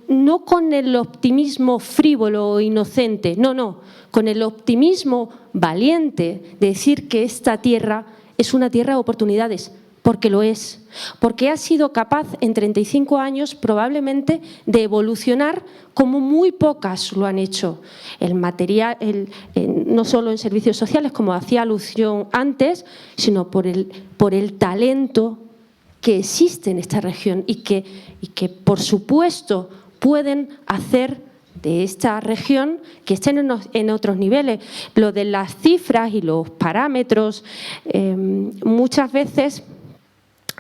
no con el optimismo frívolo o inocente, no, con el optimismo valiente de decir que esta tierra es una tierra de oportunidades, porque lo es, porque ha sido capaz en 35 años probablemente de evolucionar como muy pocas lo han hecho. El material, no solo en servicios sociales, como hacía alusión antes, sino por el talento que existe en esta región y que por supuesto, pueden hacer de esta región que estén en otros niveles. Lo de las cifras y los parámetros, muchas veces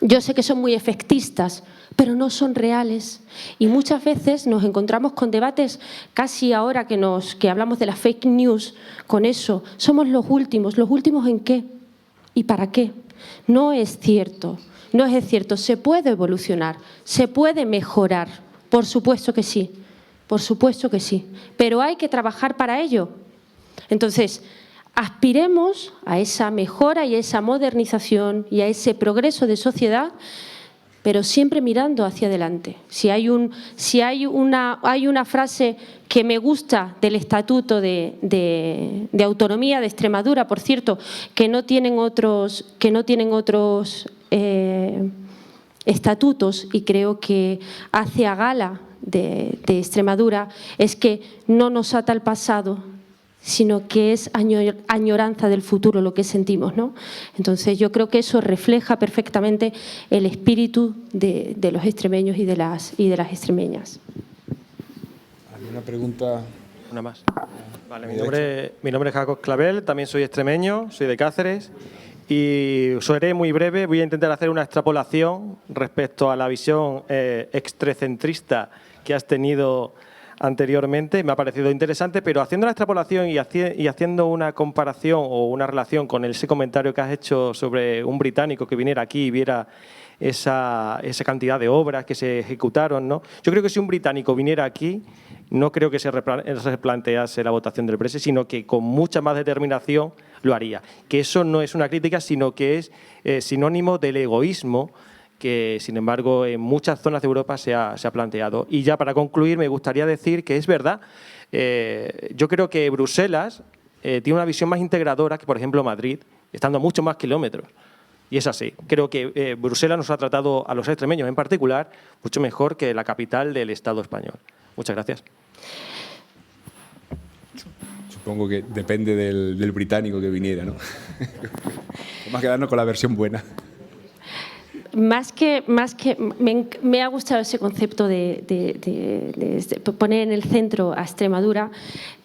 yo sé que son muy efectistas, pero no son reales. Y muchas veces nos encontramos con debates, casi ahora que hablamos de las fake news, con eso. Somos los últimos ¿en qué? ¿Y para qué? No es cierto. No es cierto, se puede evolucionar, se puede mejorar, por supuesto que sí, pero hay que trabajar para ello. Entonces, aspiremos a esa mejora y a esa modernización y a ese progreso de sociedad, pero siempre mirando hacia adelante. Si hay una frase que me gusta del Estatuto de Autonomía de Extremadura, por cierto, que no tienen otros estatutos, y creo que hace a gala de Extremadura, es que no nos ata el pasado, sino que es añoranza del futuro lo que sentimos, ¿no? Entonces yo creo que eso refleja perfectamente el espíritu de los extremeños y de las extremeñas. ¿Alguna pregunta? Una más. Vale, mi nombre es Jacob Clavel, también soy extremeño, soy de Cáceres. Y seré muy breve, voy a intentar hacer una extrapolación respecto a la visión extrecentrista que has tenido anteriormente. Me ha parecido interesante, pero haciendo la extrapolación y haciendo una comparación o una relación con ese comentario que has hecho sobre un británico que viniera aquí y viera esa cantidad de obras que se ejecutaron, ¿no? Yo creo que si un británico viniera aquí, no creo que se replantease la votación del Brexit, sino que con mucha más determinación lo haría. Que eso no es una crítica, sino que es sinónimo del egoísmo que, sin embargo, en muchas zonas de Europa se ha planteado. Y ya para concluir, me gustaría decir que es verdad, yo creo que Bruselas tiene una visión más integradora que, por ejemplo, Madrid, estando a muchos más kilómetros. Y es así. Creo que Bruselas nos ha tratado a los extremeños en particular mucho mejor que la capital del Estado español. Muchas gracias. Supongo que depende del británico que viniera, ¿no? Vamos a quedarnos con la versión buena. me ha gustado ese concepto de poner en el centro a Extremadura,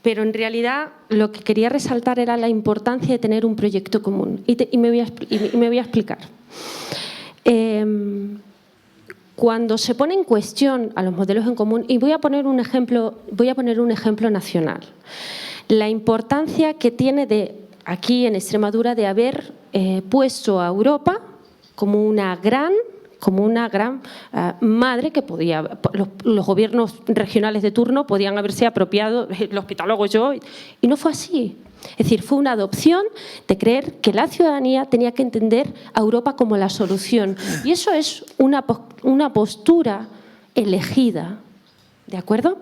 pero en realidad lo que quería resaltar era la importancia de tener un proyecto común. Y me voy a explicar. Cuando se pone en cuestión a los modelos en común, y voy a poner un ejemplo nacional, la importancia que tiene aquí en Extremadura de haber puesto a Europa como una gran madre que podía, los gobiernos regionales de turno podían haberse apropiado, el Hospital hago yo, y no fue así. Es decir, fue una adopción de creer que la ciudadanía tenía que entender a Europa como la solución. Y eso es una postura elegida, ¿de acuerdo?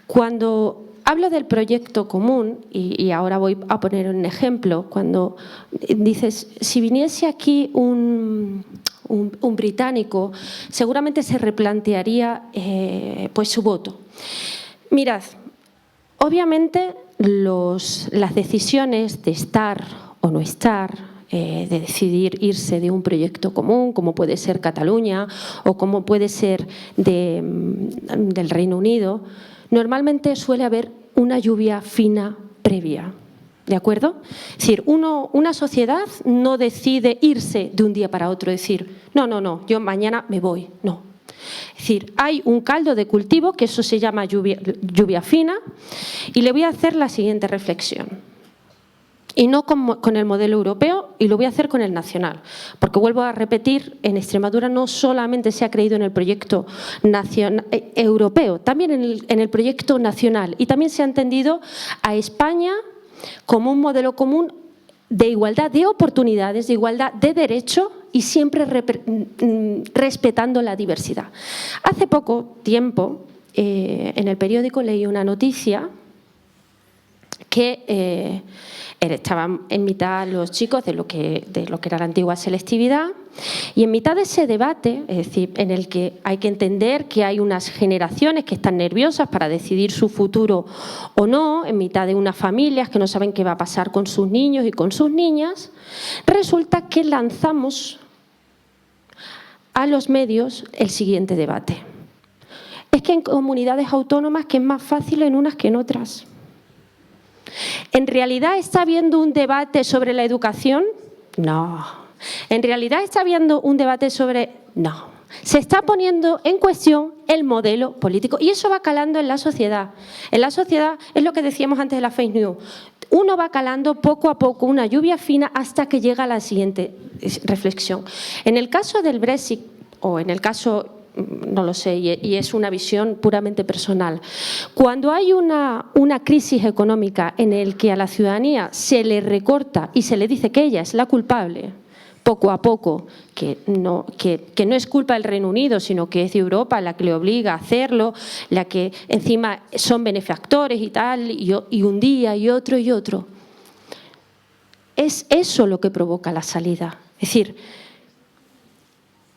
Cuando hablo del proyecto común, y ahora voy a poner un ejemplo, cuando dices, si viniese aquí un británico, seguramente se replantearía pues su voto. Mirad, obviamente las decisiones de estar o no estar, de decidir irse de un proyecto común, como puede ser Cataluña o como puede ser del Reino Unido, normalmente suele haber una lluvia fina previa. ¿De acuerdo? Es decir, una sociedad no decide irse de un día para otro, decir, no, yo mañana me voy, no. Es decir, hay un caldo de cultivo, que eso se llama lluvia fina, y le voy a hacer la siguiente reflexión. Y no con el modelo europeo, y lo voy a hacer con el nacional. Porque vuelvo a repetir, en Extremadura no solamente se ha creído en el proyecto europeo, también en el proyecto nacional. Y también se ha entendido a España como un modelo común de igualdad de oportunidades, de igualdad de derecho y siempre respetando la diversidad. Hace poco tiempo, en el periódico leí una noticia que estaban en mitad los chicos de lo que era la antigua selectividad, y en mitad de ese debate, es decir, en el que hay que entender que hay unas generaciones que están nerviosas para decidir su futuro o no, en mitad de unas familias que no saben qué va a pasar con sus niños y con sus niñas, resulta que lanzamos a los medios el siguiente debate. Es que en comunidades autónomas que es más fácil en unas que en otras. ¿En realidad está habiendo un debate sobre la educación? No. ¿En realidad está habiendo un debate sobre...? No. Se está poniendo en cuestión el modelo político y eso va calando en la sociedad. En la sociedad es lo que decíamos antes de la fake news. Uno va calando poco a poco, una lluvia fina, hasta que llega a la siguiente reflexión. En el caso del Brexit, o en el caso... no lo sé, y es una visión puramente personal. Cuando hay una crisis económica en la que a la ciudadanía se le recorta y se le dice que ella es la culpable, poco a poco, que no es culpa del Reino Unido, sino que es de Europa la que le obliga a hacerlo, la que encima son benefactores y tal, y un día y otro y otro. Es eso lo que provoca la salida. Es decir,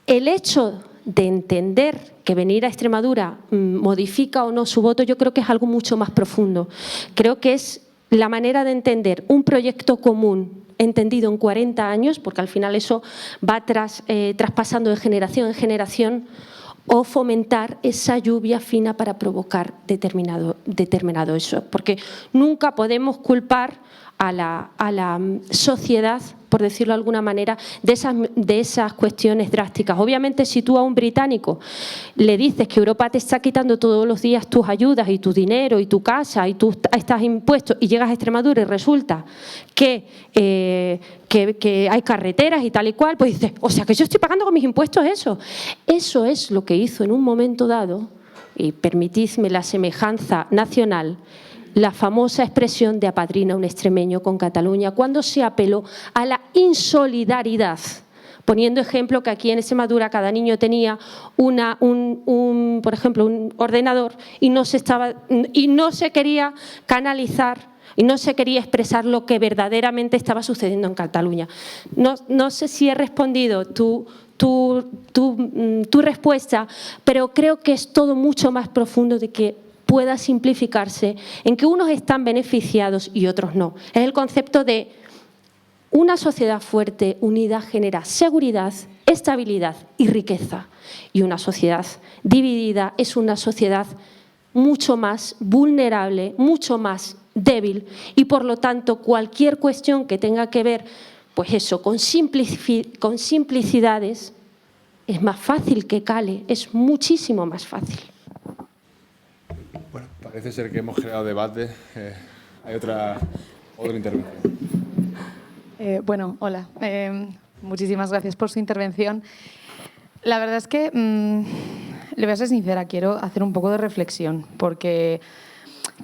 el hecho de entender que venir a Extremadura modifica o no su voto, yo creo que es algo mucho más profundo. Creo que es la manera de entender un proyecto común entendido en 40 años, porque al final eso va traspasando de generación en generación, o fomentar esa lluvia fina para provocar determinado eso. Porque nunca podemos culpar a la sociedad, por decirlo de alguna manera, de esas cuestiones drásticas. Obviamente, si tú a un británico le dices que Europa te está quitando todos los días tus ayudas y tu dinero y tu casa y tú estás impuestos, y llegas a Extremadura y resulta que hay carreteras y tal y cual, pues dices, o sea que yo estoy pagando con mis impuestos eso. Eso es lo que hizo en un momento dado, y permitidme la semejanza nacional, la famosa expresión de apadrina un extremeño con Cataluña, cuando se apeló a la insolidaridad, poniendo ejemplo que aquí en Extremadura cada niño tenía por ejemplo, un ordenador y no se quería canalizar y no se quería expresar lo que verdaderamente estaba sucediendo en Cataluña. No sé si he respondido tu respuesta, pero creo que es todo mucho más profundo de que pueda simplificarse en que unos están beneficiados y otros no. Es el concepto de una sociedad fuerte, unida, genera seguridad, estabilidad y riqueza. Y una sociedad dividida es una sociedad mucho más vulnerable, mucho más débil y, por lo tanto, cualquier cuestión que tenga que ver, pues eso, con simplicidades, es más fácil que cale, es muchísimo más fácil. Bueno, parece ser que hemos creado debate. Hay otra intervención. Bueno, hola. Muchísimas gracias por su intervención. La verdad es que, le voy a ser sincera, quiero hacer un poco de reflexión, porque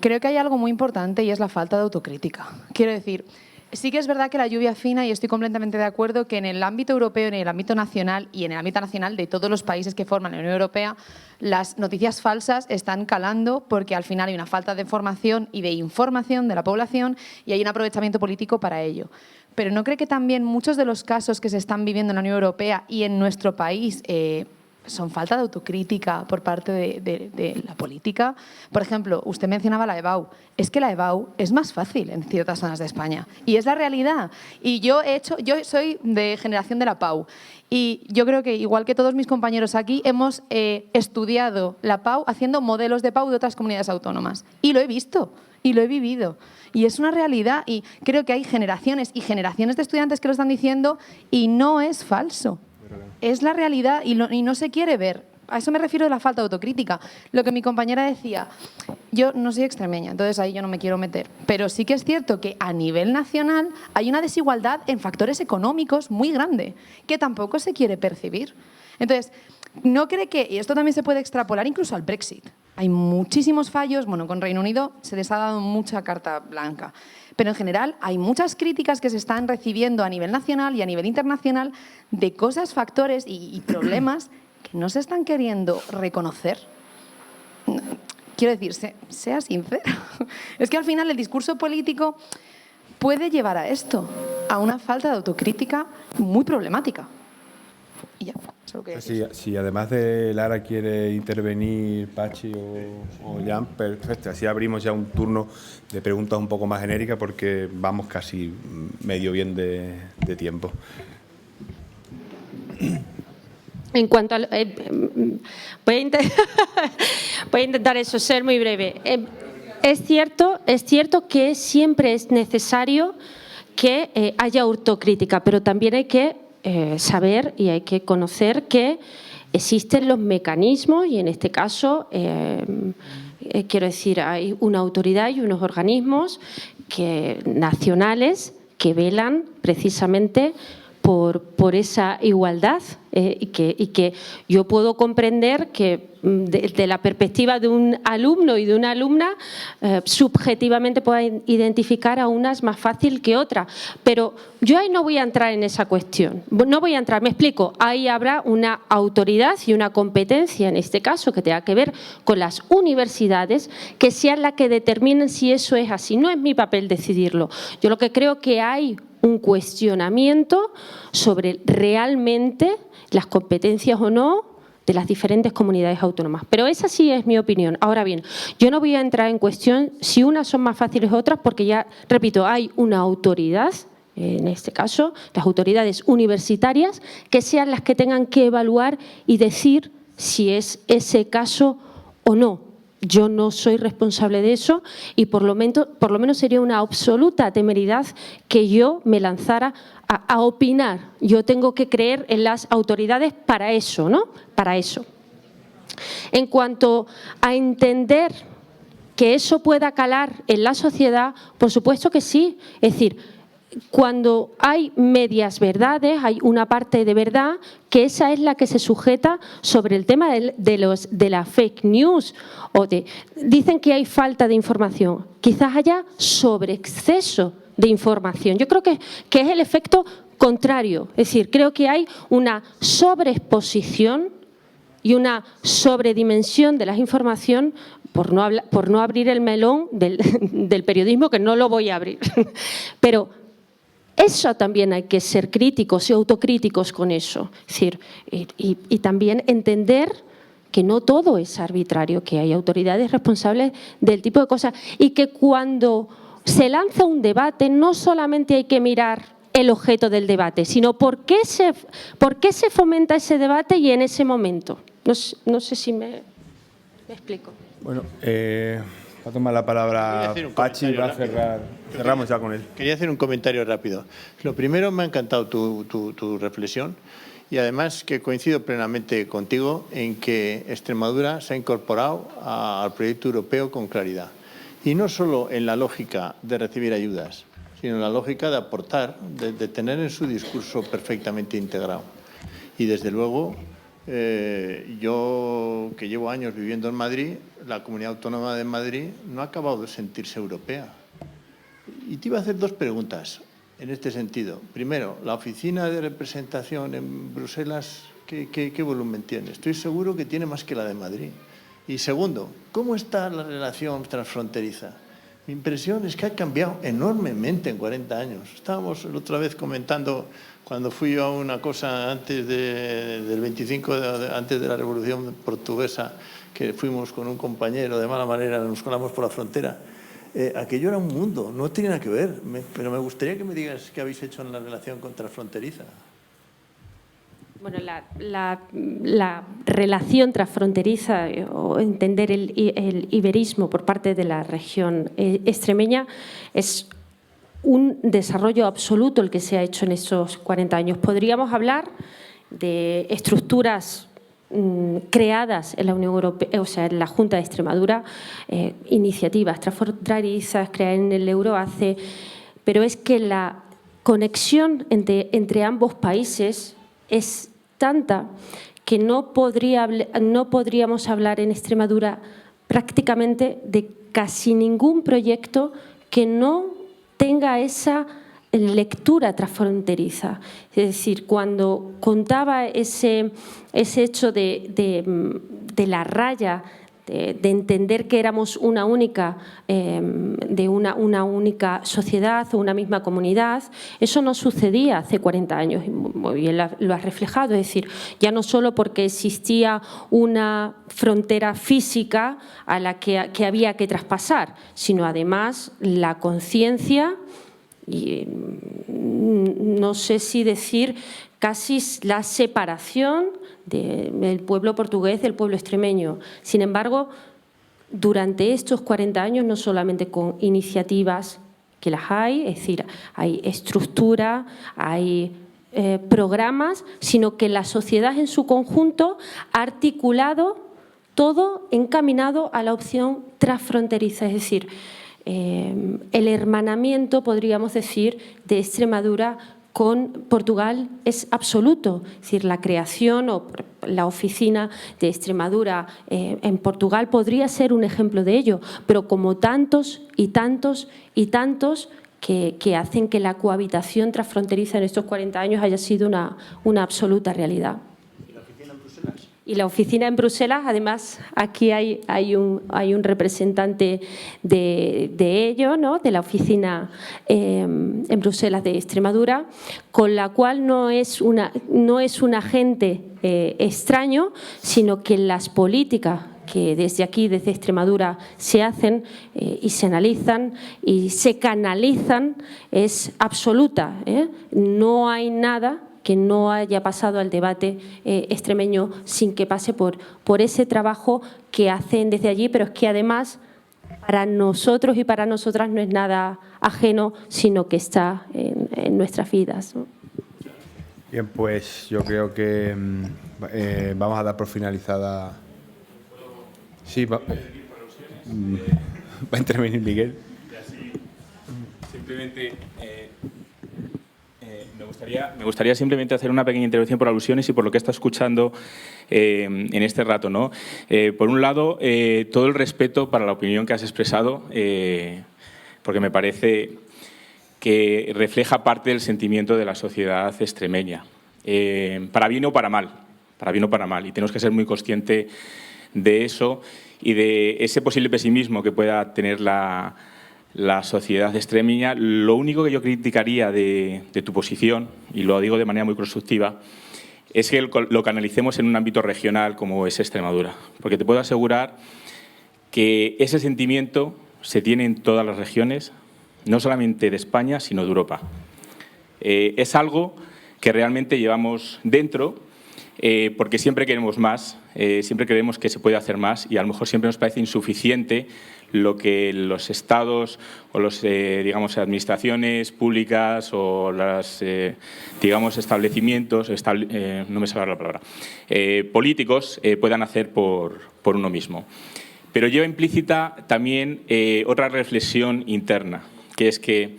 creo que hay algo muy importante y es la falta de autocrítica. Quiero decir, sí que es verdad que la lluvia fina, y estoy completamente de acuerdo que en el ámbito europeo, en el ámbito nacional y en el ámbito nacional de todos los países que forman la Unión Europea, las noticias falsas están calando porque al final hay una falta de formación y de información de la población y hay un aprovechamiento político para ello. Pero ¿no cree que también muchos de los casos que se están viviendo en la Unión Europea y en nuestro país son falta de autocrítica por parte de la política? Por ejemplo, usted mencionaba la EBAU. Es que la EBAU es más fácil en ciertas zonas de España y es la realidad. Y yo soy de generación de la PAU y yo creo que, igual que todos mis compañeros aquí, hemos estudiado la PAU haciendo modelos de PAU de otras comunidades autónomas. Y lo he visto y lo he vivido. Y es una realidad y creo que hay generaciones y generaciones de estudiantes que lo están diciendo y no es falso. Es la realidad y no se quiere ver. A eso me refiero de la falta de autocrítica. Lo que mi compañera decía, yo no soy extremeña, entonces ahí yo no me quiero meter. Pero sí que es cierto que a nivel nacional hay una desigualdad en factores económicos muy grande, que tampoco se quiere percibir. Entonces, ¿no cree que, y esto también se puede extrapolar incluso al Brexit? Hay muchísimos fallos, bueno, con Reino Unido se les ha dado mucha carta blanca, pero en general hay muchas críticas que se están recibiendo a nivel nacional y a nivel internacional de cosas, factores y problemas que no se están queriendo reconocer. Quiero decir, sea sincero. Es que al final el discurso político puede llevar a esto, a una falta de autocrítica muy problemática. Y ya. Si además de Lara quiere intervenir Pachi o Jan, perfecto. Así abrimos ya un turno de preguntas un poco más genéricas porque vamos casi medio bien de tiempo. En cuanto a... voy a intentar eso, ser muy breve. Es cierto que siempre es necesario que haya autocrítica, pero también hay que saber y hay que conocer que existen los mecanismos y en este caso, quiero decir, hay una autoridad y unos organismos nacionales que velan precisamente por esa igualdad y que yo puedo comprender que de la perspectiva de un alumno y de una alumna subjetivamente pueda identificar a unas más fácil que otras, pero yo ahí no voy a entrar en esa cuestión, no voy a entrar, me explico, ahí habrá una autoridad y una competencia en este caso que tenga que ver con las universidades que sean las que determinen si eso es así, no es mi papel decidirlo, yo lo que creo que hay un cuestionamiento sobre realmente las competencias o no de las diferentes comunidades autónomas. Pero esa sí es mi opinión. Ahora bien, yo no voy a entrar en cuestión si unas son más fáciles que otras porque ya, repito, hay una autoridad, en este caso, las autoridades universitarias, que sean las que tengan que evaluar y decir si es ese caso o no. Yo no soy responsable de eso y por lo menos sería una absoluta temeridad que yo me lanzara a opinar. Yo tengo que creer en las autoridades para eso, ¿no? Para eso. En cuanto a entender que eso pueda calar en la sociedad, por supuesto que sí. Es decir, cuando hay medias verdades, hay una parte de verdad que esa es la que se sujeta sobre el tema de la fake news. Dicen que hay falta de información, quizás haya sobreexceso de información. Yo creo que es el efecto contrario, es decir, creo que hay una sobreexposición y una sobredimensión de la información por no abrir el melón del periodismo, que no lo voy a abrir. Pero eso también hay que ser críticos y autocríticos con eso. Es decir, y también entender que no todo es arbitrario, que hay autoridades responsables del tipo de cosas y que cuando se lanza un debate no solamente hay que mirar el objeto del debate, sino por qué se fomenta ese debate y en ese momento. No sé si me explico. Bueno, va a tomar la palabra Pachi y va a cerrar. Cerramos ya con él. Quería hacer un comentario rápido. Lo primero, me ha encantado tu reflexión y además que coincido plenamente contigo en que Extremadura se ha incorporado al proyecto europeo con claridad. Y no solo en la lógica de recibir ayudas, sino en la lógica de aportar, de tener en su discurso perfectamente integrado. Y desde luego, yo que llevo años viviendo en Madrid, la Comunidad Autónoma de Madrid no ha acabado de sentirse europea. Y te iba a hacer dos preguntas en este sentido. Primero, la oficina de representación en Bruselas, ¿qué volumen tiene? Estoy seguro que tiene más que la de Madrid. Y segundo, ¿cómo está la relación transfronteriza? Mi impresión es que ha cambiado enormemente en 40 años. Estábamos la otra vez comentando, cuando fui yo a una cosa antes del 25, antes de la Revolución Portuguesa, que fuimos con un compañero, de mala manera nos colamos por la frontera. Aquello era un mundo, no tiene nada que ver, pero me gustaría que me digas qué habéis hecho en la relación transfronteriza. Bueno, la relación transfronteriza o entender el iberismo por parte de la región extremeña es un desarrollo absoluto el que se ha hecho en estos 40 años. Podríamos hablar de estructuras creadas en la Unión Europea, o sea, en la Junta de Extremadura, iniciativas transfronterizas creadas en el Euroace, pero es que la conexión entre ambos países es tanta que no podríamos hablar en Extremadura prácticamente de casi ningún proyecto que no tenga esa lectura transfronteriza. Es decir, cuando contaba ese hecho de la raya, de entender que éramos una única sociedad o una misma comunidad, eso no sucedía hace 40 años. Y muy bien lo has reflejado, es decir, ya no solo porque existía una frontera física a la que había que traspasar, sino además la conciencia y no sé si decir casi la separación del pueblo portugués del pueblo extremeño. Sin embargo, durante estos 40 años, no solamente con iniciativas que las hay, es decir, hay estructura, hay programas, sino que la sociedad en su conjunto ha articulado todo encaminado a la opción transfronteriza, es decir, el hermanamiento, podríamos decir, de Extremadura con Portugal es absoluto. Es decir, la creación o la oficina de Extremadura en Portugal podría ser un ejemplo de ello, pero como tantos y tantos y tantos que hacen que la cohabitación transfronteriza en estos 40 años haya sido una absoluta realidad. Y la oficina en Bruselas, además, aquí hay un representante de ello, ¿no?, de la oficina en Bruselas de Extremadura, con la cual no es un agente extraño, sino que las políticas que desde aquí, desde Extremadura, se hacen y se analizan y se canalizan es absoluta. No hay nada que no haya pasado al debate extremeño sin que pase por ese trabajo que hacen desde allí, pero es que además para nosotros y para nosotras no es nada ajeno, sino que está en nuestras vidas, ¿no? Bien, pues yo creo que vamos a dar por finalizada. Sí, va a intervenir Miguel. Simplemente me gustaría simplemente hacer una pequeña intervención por alusiones y por lo que está escuchando en este rato, ¿no? Por un lado, todo el respeto para la opinión que has expresado, porque me parece que refleja parte del sentimiento de la sociedad extremeña, para bien o para mal, y tenemos que ser muy conscientes de eso y de ese posible pesimismo que pueda tener la sociedad extremeña. Lo único que yo criticaría de tu posición, y lo digo de manera muy constructiva, es que lo canalicemos en un ámbito regional como es Extremadura. Porque te puedo asegurar que ese sentimiento se tiene en todas las regiones, no solamente de España, sino de Europa. Es algo que realmente llevamos dentro, porque siempre queremos más, siempre creemos que se puede hacer más y a lo mejor siempre nos parece insuficiente lo que los estados o los, digamos, administraciones públicas o los, digamos, establecimientos, no me sale la palabra, políticos puedan hacer por uno mismo. Pero lleva implícita también otra reflexión interna, que es que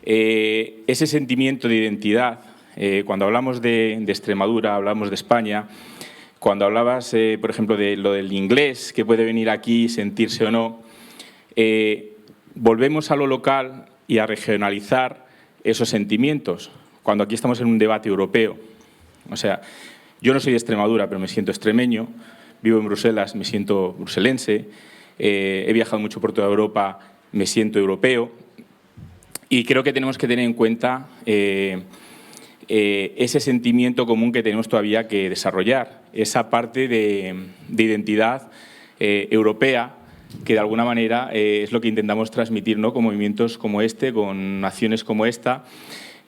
ese sentimiento de identidad, cuando hablamos de Extremadura, hablamos de España, cuando hablabas, por ejemplo, de lo del inglés, que puede venir aquí, sentirse o no, volvemos a lo local y a regionalizar esos sentimientos, cuando aquí estamos en un debate europeo. O sea, yo no soy de Extremadura, pero me siento extremeño, vivo en Bruselas, me siento bruselense, he viajado mucho por toda Europa, me siento europeo, y creo que tenemos que tener en cuenta ese sentimiento común que tenemos todavía que desarrollar, esa parte de identidad europea que de alguna manera es lo que intentamos transmitir, ¿no?, con movimientos como este, con acciones como esta.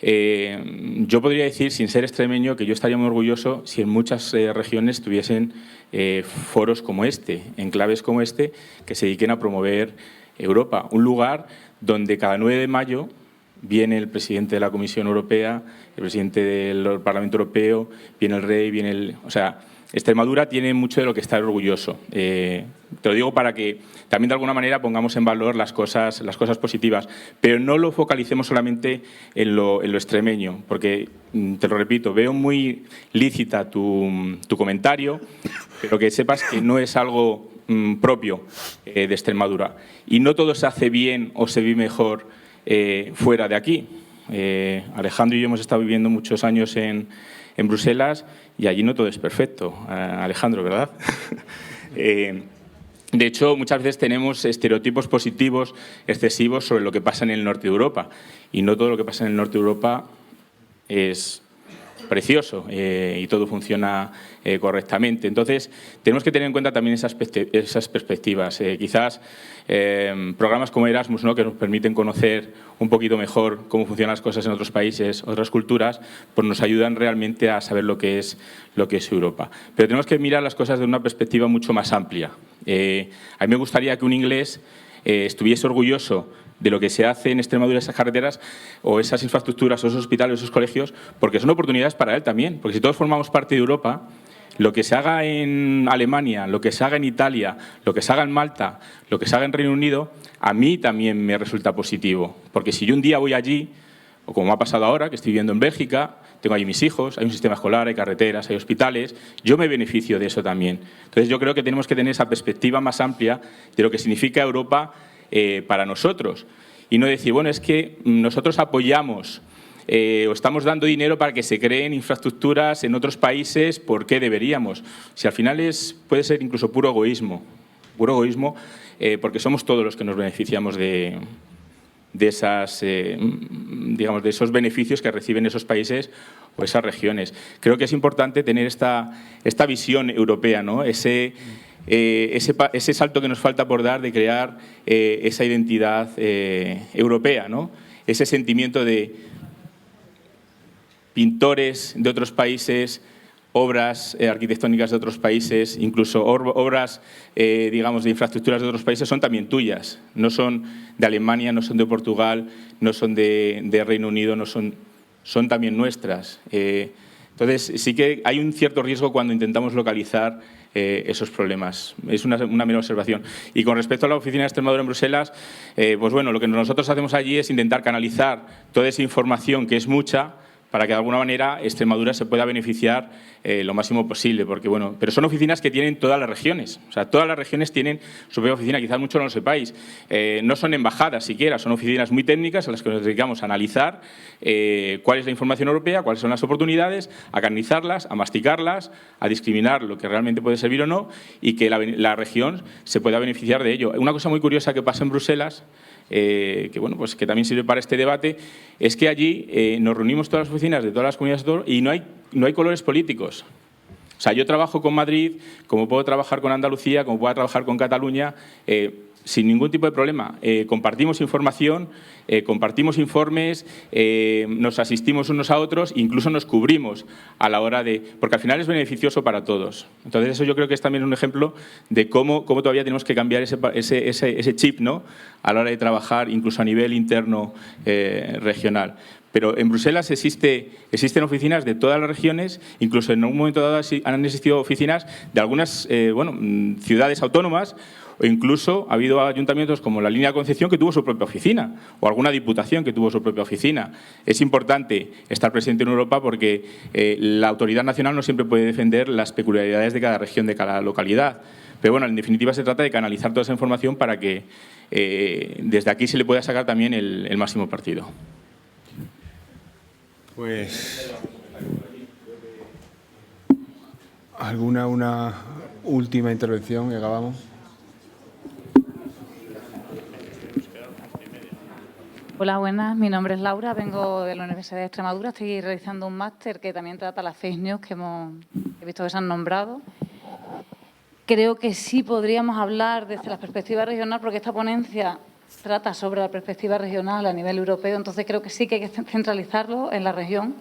Yo podría decir, sin ser extremeño, que yo estaría muy orgulloso si en muchas regiones tuviesen foros como este, enclaves como este, que se dediquen a promover Europa, un lugar donde cada 9 de mayo viene el presidente de la Comisión Europea, el presidente del Parlamento Europeo, viene el rey, viene el... O sea, Extremadura tiene mucho de lo que estar orgulloso. Te lo digo para que también de alguna manera pongamos en valor las cosas positivas, pero no lo focalicemos solamente en lo extremeño, porque, te lo repito, veo muy lícita tu comentario, pero que sepas que no es algo propio de Extremadura. Y no todo se hace bien o se vive mejor fuera de aquí. Alejandro y yo hemos estado viviendo muchos años en Bruselas y allí no todo es perfecto, Alejandro, ¿verdad? De hecho, muchas veces tenemos estereotipos positivos excesivos sobre lo que pasa en el norte de Europa y no todo lo que pasa en el norte de Europa es precioso y todo funciona correctamente. Entonces, tenemos que tener en cuenta también esas perspectivas. Quizás programas como Erasmus, ¿no?, que nos permiten conocer un poquito mejor cómo funcionan las cosas en otros países, otras culturas, pues nos ayudan realmente a saber lo que es Europa. Pero tenemos que mirar las cosas de una perspectiva mucho más amplia. A mí me gustaría que un inglés estuviese orgulloso de lo que se hace en Extremadura, esas carreteras o esas infraestructuras o esos hospitales o esos colegios, porque son oportunidades para él también. Porque si todos formamos parte de Europa, lo que se haga en Alemania, lo que se haga en Italia, lo que se haga en Malta, lo que se haga en Reino Unido, a mí también me resulta positivo. Porque si yo un día voy allí, o como me ha pasado ahora, que estoy viviendo en Bélgica, tengo allí mis hijos, hay un sistema escolar, hay carreteras, hay hospitales, yo me beneficio de eso también. Entonces yo creo que tenemos que tener esa perspectiva más amplia de lo que significa Europa para nosotros. Y no decir, bueno, es que nosotros apoyamos o estamos dando dinero para que se creen infraestructuras en otros países, ¿por qué deberíamos? Si al final puede ser incluso puro egoísmo, porque somos todos los que nos beneficiamos de esas, digamos, de esos beneficios que reciben esos países o esas regiones. Creo que es importante tener esta visión europea, ¿no? Ese salto que nos falta por dar de crear esa identidad europea, ¿no? Ese sentimiento de pintores de otros países, obras arquitectónicas de otros países, incluso obras, digamos, de infraestructuras de otros países son también tuyas. No son de Alemania, no son de Portugal, no son de Reino Unido, son también nuestras. Entonces, sí que hay un cierto riesgo cuando intentamos localizar esos problemas. Es una mera observación. Y con respecto a la Oficina de Extremadura en Bruselas, pues bueno, lo que nosotros hacemos allí es intentar canalizar toda esa información, que es mucha, para que de alguna manera Extremadura se pueda beneficiar lo máximo posible. Porque, bueno, pero son oficinas que tienen todas las regiones. O sea, todas las regiones tienen su propia oficina, quizás muchos no lo sepáis. No son embajadas siquiera, son oficinas muy técnicas a las que nos dedicamos a analizar cuál es la información europea, cuáles son las oportunidades, a canalizarlas, a masticarlas, a discriminar lo que realmente puede servir o no y que la región se pueda beneficiar de ello. Una cosa muy curiosa que pasa en Bruselas, que bueno, pues que también sirve para este debate, es que allí nos reunimos todas las oficinas de todas las comunidades y no hay colores políticos. O sea, yo trabajo con Madrid, como puedo trabajar con Andalucía, como puedo trabajar con Cataluña, sin ningún tipo de problema. Compartimos información, compartimos informes, nos asistimos unos a otros, incluso nos cubrimos a la hora de… Porque al final es beneficioso para todos. Entonces, eso yo creo que es también un ejemplo de cómo todavía tenemos que cambiar ese chip, ¿no?, a la hora de trabajar, incluso a nivel interno regional. Pero en Bruselas existen oficinas de todas las regiones, incluso en un momento dado han existido oficinas de algunas ciudades autónomas, o incluso ha habido ayuntamientos como la Línea de Concepción que tuvo su propia oficina, o alguna diputación que tuvo su propia oficina. Es importante estar presente en Europa porque la autoridad nacional no siempre puede defender las peculiaridades de cada región, de cada localidad. Pero bueno, en definitiva se trata de canalizar toda esa información para que desde aquí se le pueda sacar también el máximo partido. Pues, una última intervención y acabamos. Hola, buenas. Mi nombre es Laura, vengo de la Universidad de Extremadura. Estoy realizando un máster que también trata las fake news que he visto que se han nombrado. Creo que sí podríamos hablar desde la perspectiva regional porque esta ponencia trata sobre la perspectiva regional a nivel europeo, entonces creo que sí que hay que centralizarlo en la región.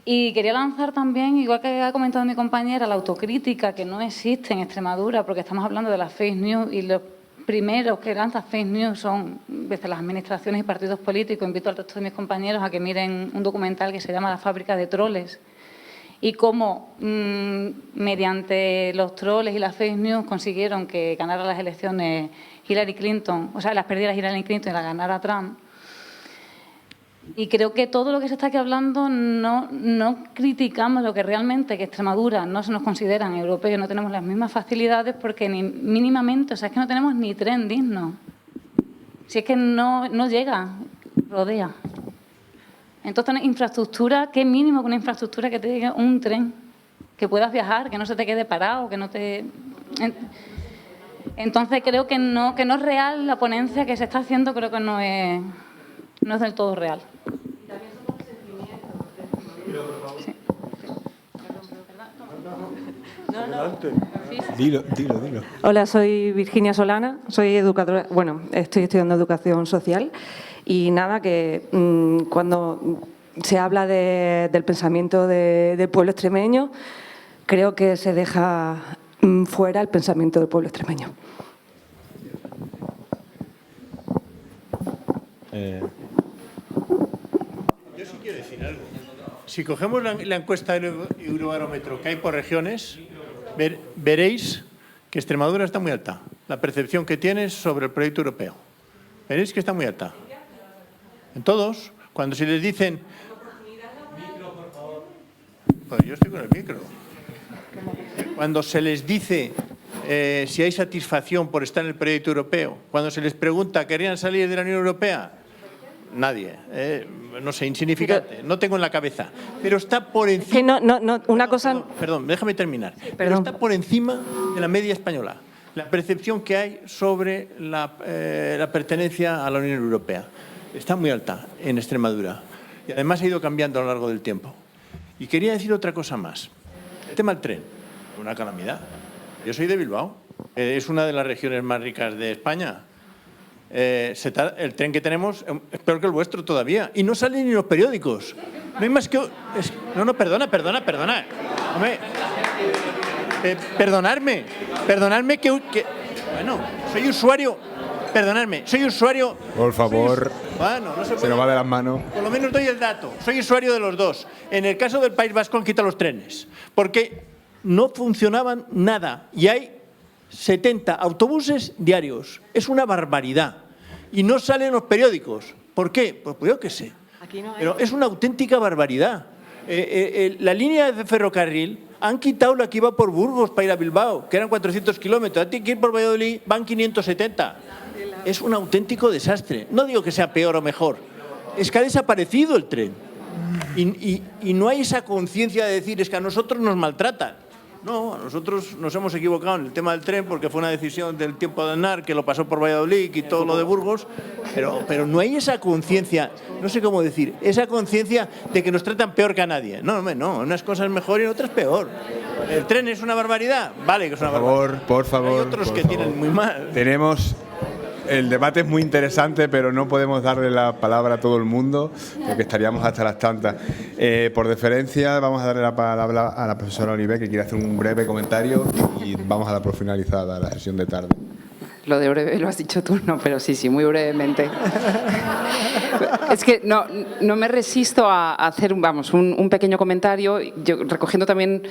Y quería lanzar también, igual que ha comentado mi compañera, la autocrítica que no existe en Extremadura, porque estamos hablando de las fake news y los primeros que lanzan fake news son desde las administraciones y partidos políticos. Invito al resto de mis compañeros a que miren un documental que se llama La fábrica de troles y cómo mediante los troles y las fake news consiguieron que ganara las elecciones Hillary Clinton, o sea, las perdiera Hillary Clinton y la ganara Trump. Y creo que todo lo que se está aquí hablando no criticamos lo que realmente, que Extremadura no se nos consideran europeos, no tenemos las mismas facilidades porque ni mínimamente, o sea, es que no tenemos ni tren digno. Si es que no llega, rodea. Entonces, infraestructura, ¿qué mínimo que una infraestructura que te llegue un tren? Que puedas viajar, que no se te quede parado, que no te… Entonces, creo que no es real la ponencia que se está haciendo, creo que no es del todo real. Sí. Dilo. Hola, soy Virginia Solana, soy educadora, estoy estudiando educación social y nada, que cuando se habla del pensamiento del pueblo extremeño, creo que se deja fuera el pensamiento del pueblo extremeño. Yo sí quiero decir algo. Si cogemos la encuesta del Eurobarómetro que hay por regiones, veréis que Extremadura está muy alta. La percepción que tienes sobre el proyecto europeo. Veréis que está muy alta. En todos, cuando se les dicen… Pues yo estoy con el micro. Cuando se les dice si hay satisfacción por estar en el proyecto europeo, cuando se les pregunta, ¿querrían salir de la Unión Europea? Nadie. No sé, insignificante. No tengo en la cabeza. Pero está por encima… una cosa… Perdón, déjame terminar. Pero está por encima de la media española. La percepción que hay sobre la pertenencia a la Unión Europea. Está muy alta en Extremadura. Y además ha ido cambiando a lo largo del tiempo. Y quería decir otra cosa más. El tema del tren. Una calamidad. Yo soy de Bilbao. Es una de las regiones más ricas de España. El tren que tenemos es peor que el vuestro todavía. Y no sale ni en los periódicos. No hay más que… perdona. Hombre, perdonadme que… Bueno, soy usuario… Perdonadme, soy usuario… Por favor, no se nos va de las manos. Por lo menos doy el dato. Soy usuario de los dos. En el caso del País Vasco han quitado los trenes. Porque no funcionaban nada. Y hay 70 autobuses diarios. Es una barbaridad. Y no salen en los periódicos. ¿Por qué? Pues yo qué sé. Pero es una auténtica barbaridad. La línea de ferrocarril han quitado la que iba por Burgos para ir a Bilbao, que eran 400 kilómetros. A ti que ir por Valladolid van 570. Es un auténtico desastre. No digo que sea peor o mejor. Es que ha desaparecido el tren. Y no hay esa conciencia de decir, es que a nosotros nos maltratan. No, nosotros nos hemos equivocado en el tema del tren porque fue una decisión del tiempo de Aznar que lo pasó por Valladolid y todo lo de Burgos, pero no hay esa conciencia, no sé cómo decir, esa conciencia de que nos tratan peor que a nadie. No, unas cosas mejor y otras peor. ¿El tren es una barbaridad? Vale que es una barbaridad. Por favor. Hay otros que tienen muy mal. El debate es muy interesante, pero no podemos darle la palabra a todo el mundo, porque estaríamos hasta las tantas. Por deferencia, vamos a darle la palabra a la profesora Oliver, que quiere hacer un breve comentario, y vamos a dar por finalizada la sesión de tarde. Lo de breve lo has dicho tú, no, pero sí, muy brevemente. Es que no me resisto a hacer un pequeño comentario, yo, recogiendo también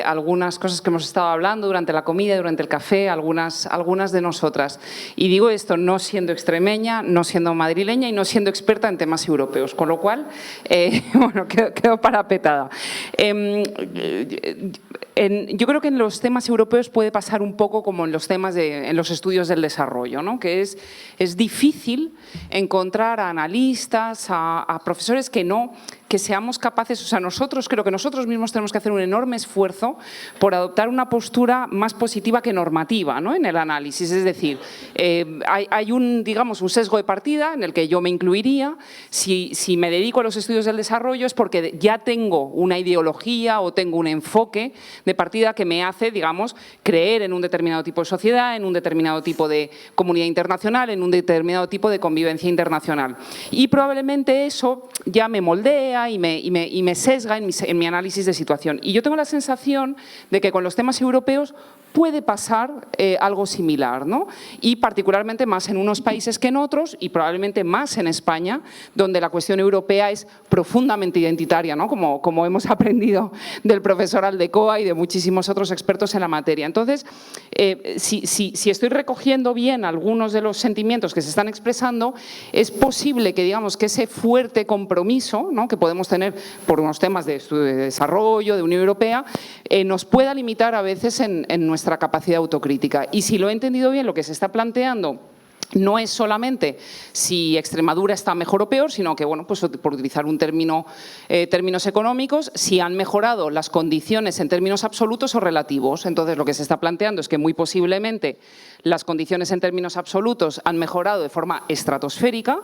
algunas cosas que hemos estado hablando durante la comida, durante el café, algunas de nosotras. Y digo esto no siendo extremeña, no siendo madrileña y no siendo experta en temas europeos, con lo cual, quedo parapetada. Yo creo que en los temas europeos puede pasar un poco como en los temas en los estudios del desarrollo, ¿no? Que es difícil encontrar a analistas, a profesores que seamos capaces, o sea, creo que nosotros mismos tenemos que hacer un enorme esfuerzo por adoptar una postura más positiva que normativa, ¿no? En el análisis, es decir, hay un sesgo de partida en el que yo me incluiría. Si me dedico a los estudios del desarrollo es porque ya tengo una ideología o tengo un enfoque de partida que me hace, creer en un determinado tipo de sociedad, en un determinado tipo de comunidad internacional, en un determinado tipo de convivencia internacional. Y probablemente eso ya me moldea y me sesga en mi análisis de situación. Y yo tengo la sensación de que con los temas europeos puede pasar algo similar, ¿no? Y particularmente más en unos países que en otros y probablemente más en España, donde la cuestión europea es profundamente identitaria, ¿no? Como hemos aprendido del profesor Aldecoa y de muchísimos otros expertos en la materia. Entonces, si estoy recogiendo bien algunos de los sentimientos que se están expresando, es posible que que ese fuerte compromiso, ¿no? Que podemos tener por unos temas de desarrollo, de Unión Europea, nos pueda limitar a veces en nuestra capacidad autocrítica. Y si lo he entendido bien, lo que se está planteando no es solamente si Extremadura está mejor o peor, sino que, por utilizar términos económicos, si han mejorado las condiciones en términos absolutos o relativos. Entonces, lo que se está planteando es que muy posiblemente las condiciones en términos absolutos han mejorado de forma estratosférica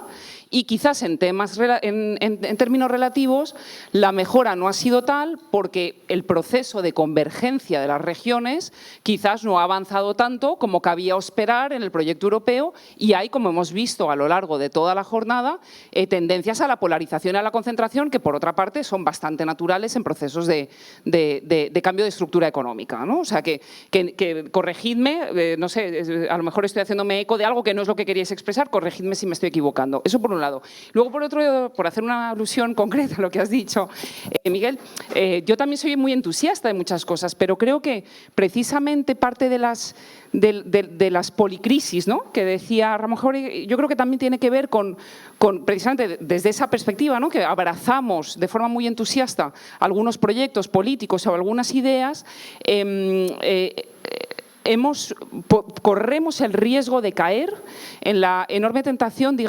y quizás en términos relativos la mejora no ha sido tal porque el proceso de convergencia de las regiones quizás no ha avanzado tanto como cabía esperar en el proyecto europeo y hay, como hemos visto a lo largo de toda la jornada, tendencias a la polarización y a la concentración que, por otra parte, son bastante naturales en procesos de cambio de estructura económica, ¿no? O sea, que corregidme, no sé, a lo mejor estoy haciéndome eco de algo que no es lo que queríais expresar, corregidme si me estoy equivocando. Eso por un lado. Luego, por otro, por hacer una alusión concreta a lo que has dicho, Miguel, yo también soy muy entusiasta de muchas cosas, pero creo que precisamente parte de las policrisis, ¿no? Que decía Ramón Jáuregui, yo creo que también tiene que ver con precisamente desde esa perspectiva, ¿no? Que abrazamos de forma muy entusiasta algunos proyectos políticos o algunas ideas, corremos el riesgo de caer en la enorme tentación, de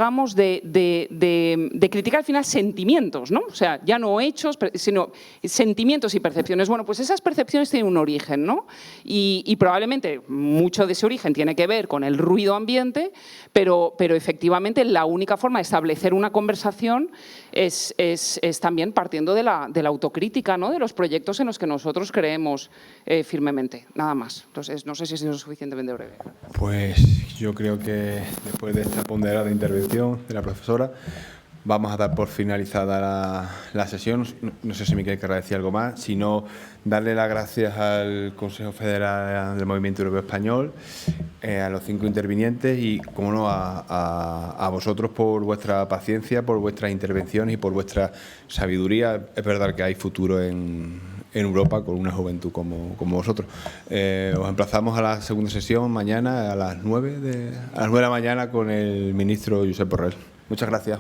criticar al final sentimientos, ¿no? O sea, ya no hechos, sino sentimientos y percepciones. Bueno, pues esas percepciones tienen un origen, ¿no? Y probablemente mucho de ese origen tiene que ver con el ruido ambiente, pero efectivamente la única forma de establecer una conversación es también partiendo de la autocrítica, ¿no? De los proyectos en los que nosotros creemos firmemente. Nada más. Entonces, no sé si ha sido suficientemente breve. Pues yo creo que después de esta ponderada intervención de la profesora vamos a dar por finalizada la sesión. No sé si Miguel querrá decir algo más, sino darle las gracias al Consejo Federal del Movimiento Europeo Español, a los 5 intervinientes y, como no, a vosotros por vuestra paciencia, por vuestras intervenciones y por vuestra sabiduría. Es verdad que hay futuro en Europa con una juventud como vosotros. Os emplazamos a la segunda sesión mañana a las 9 de la mañana con el ministro Josep Borrell. Muchas gracias.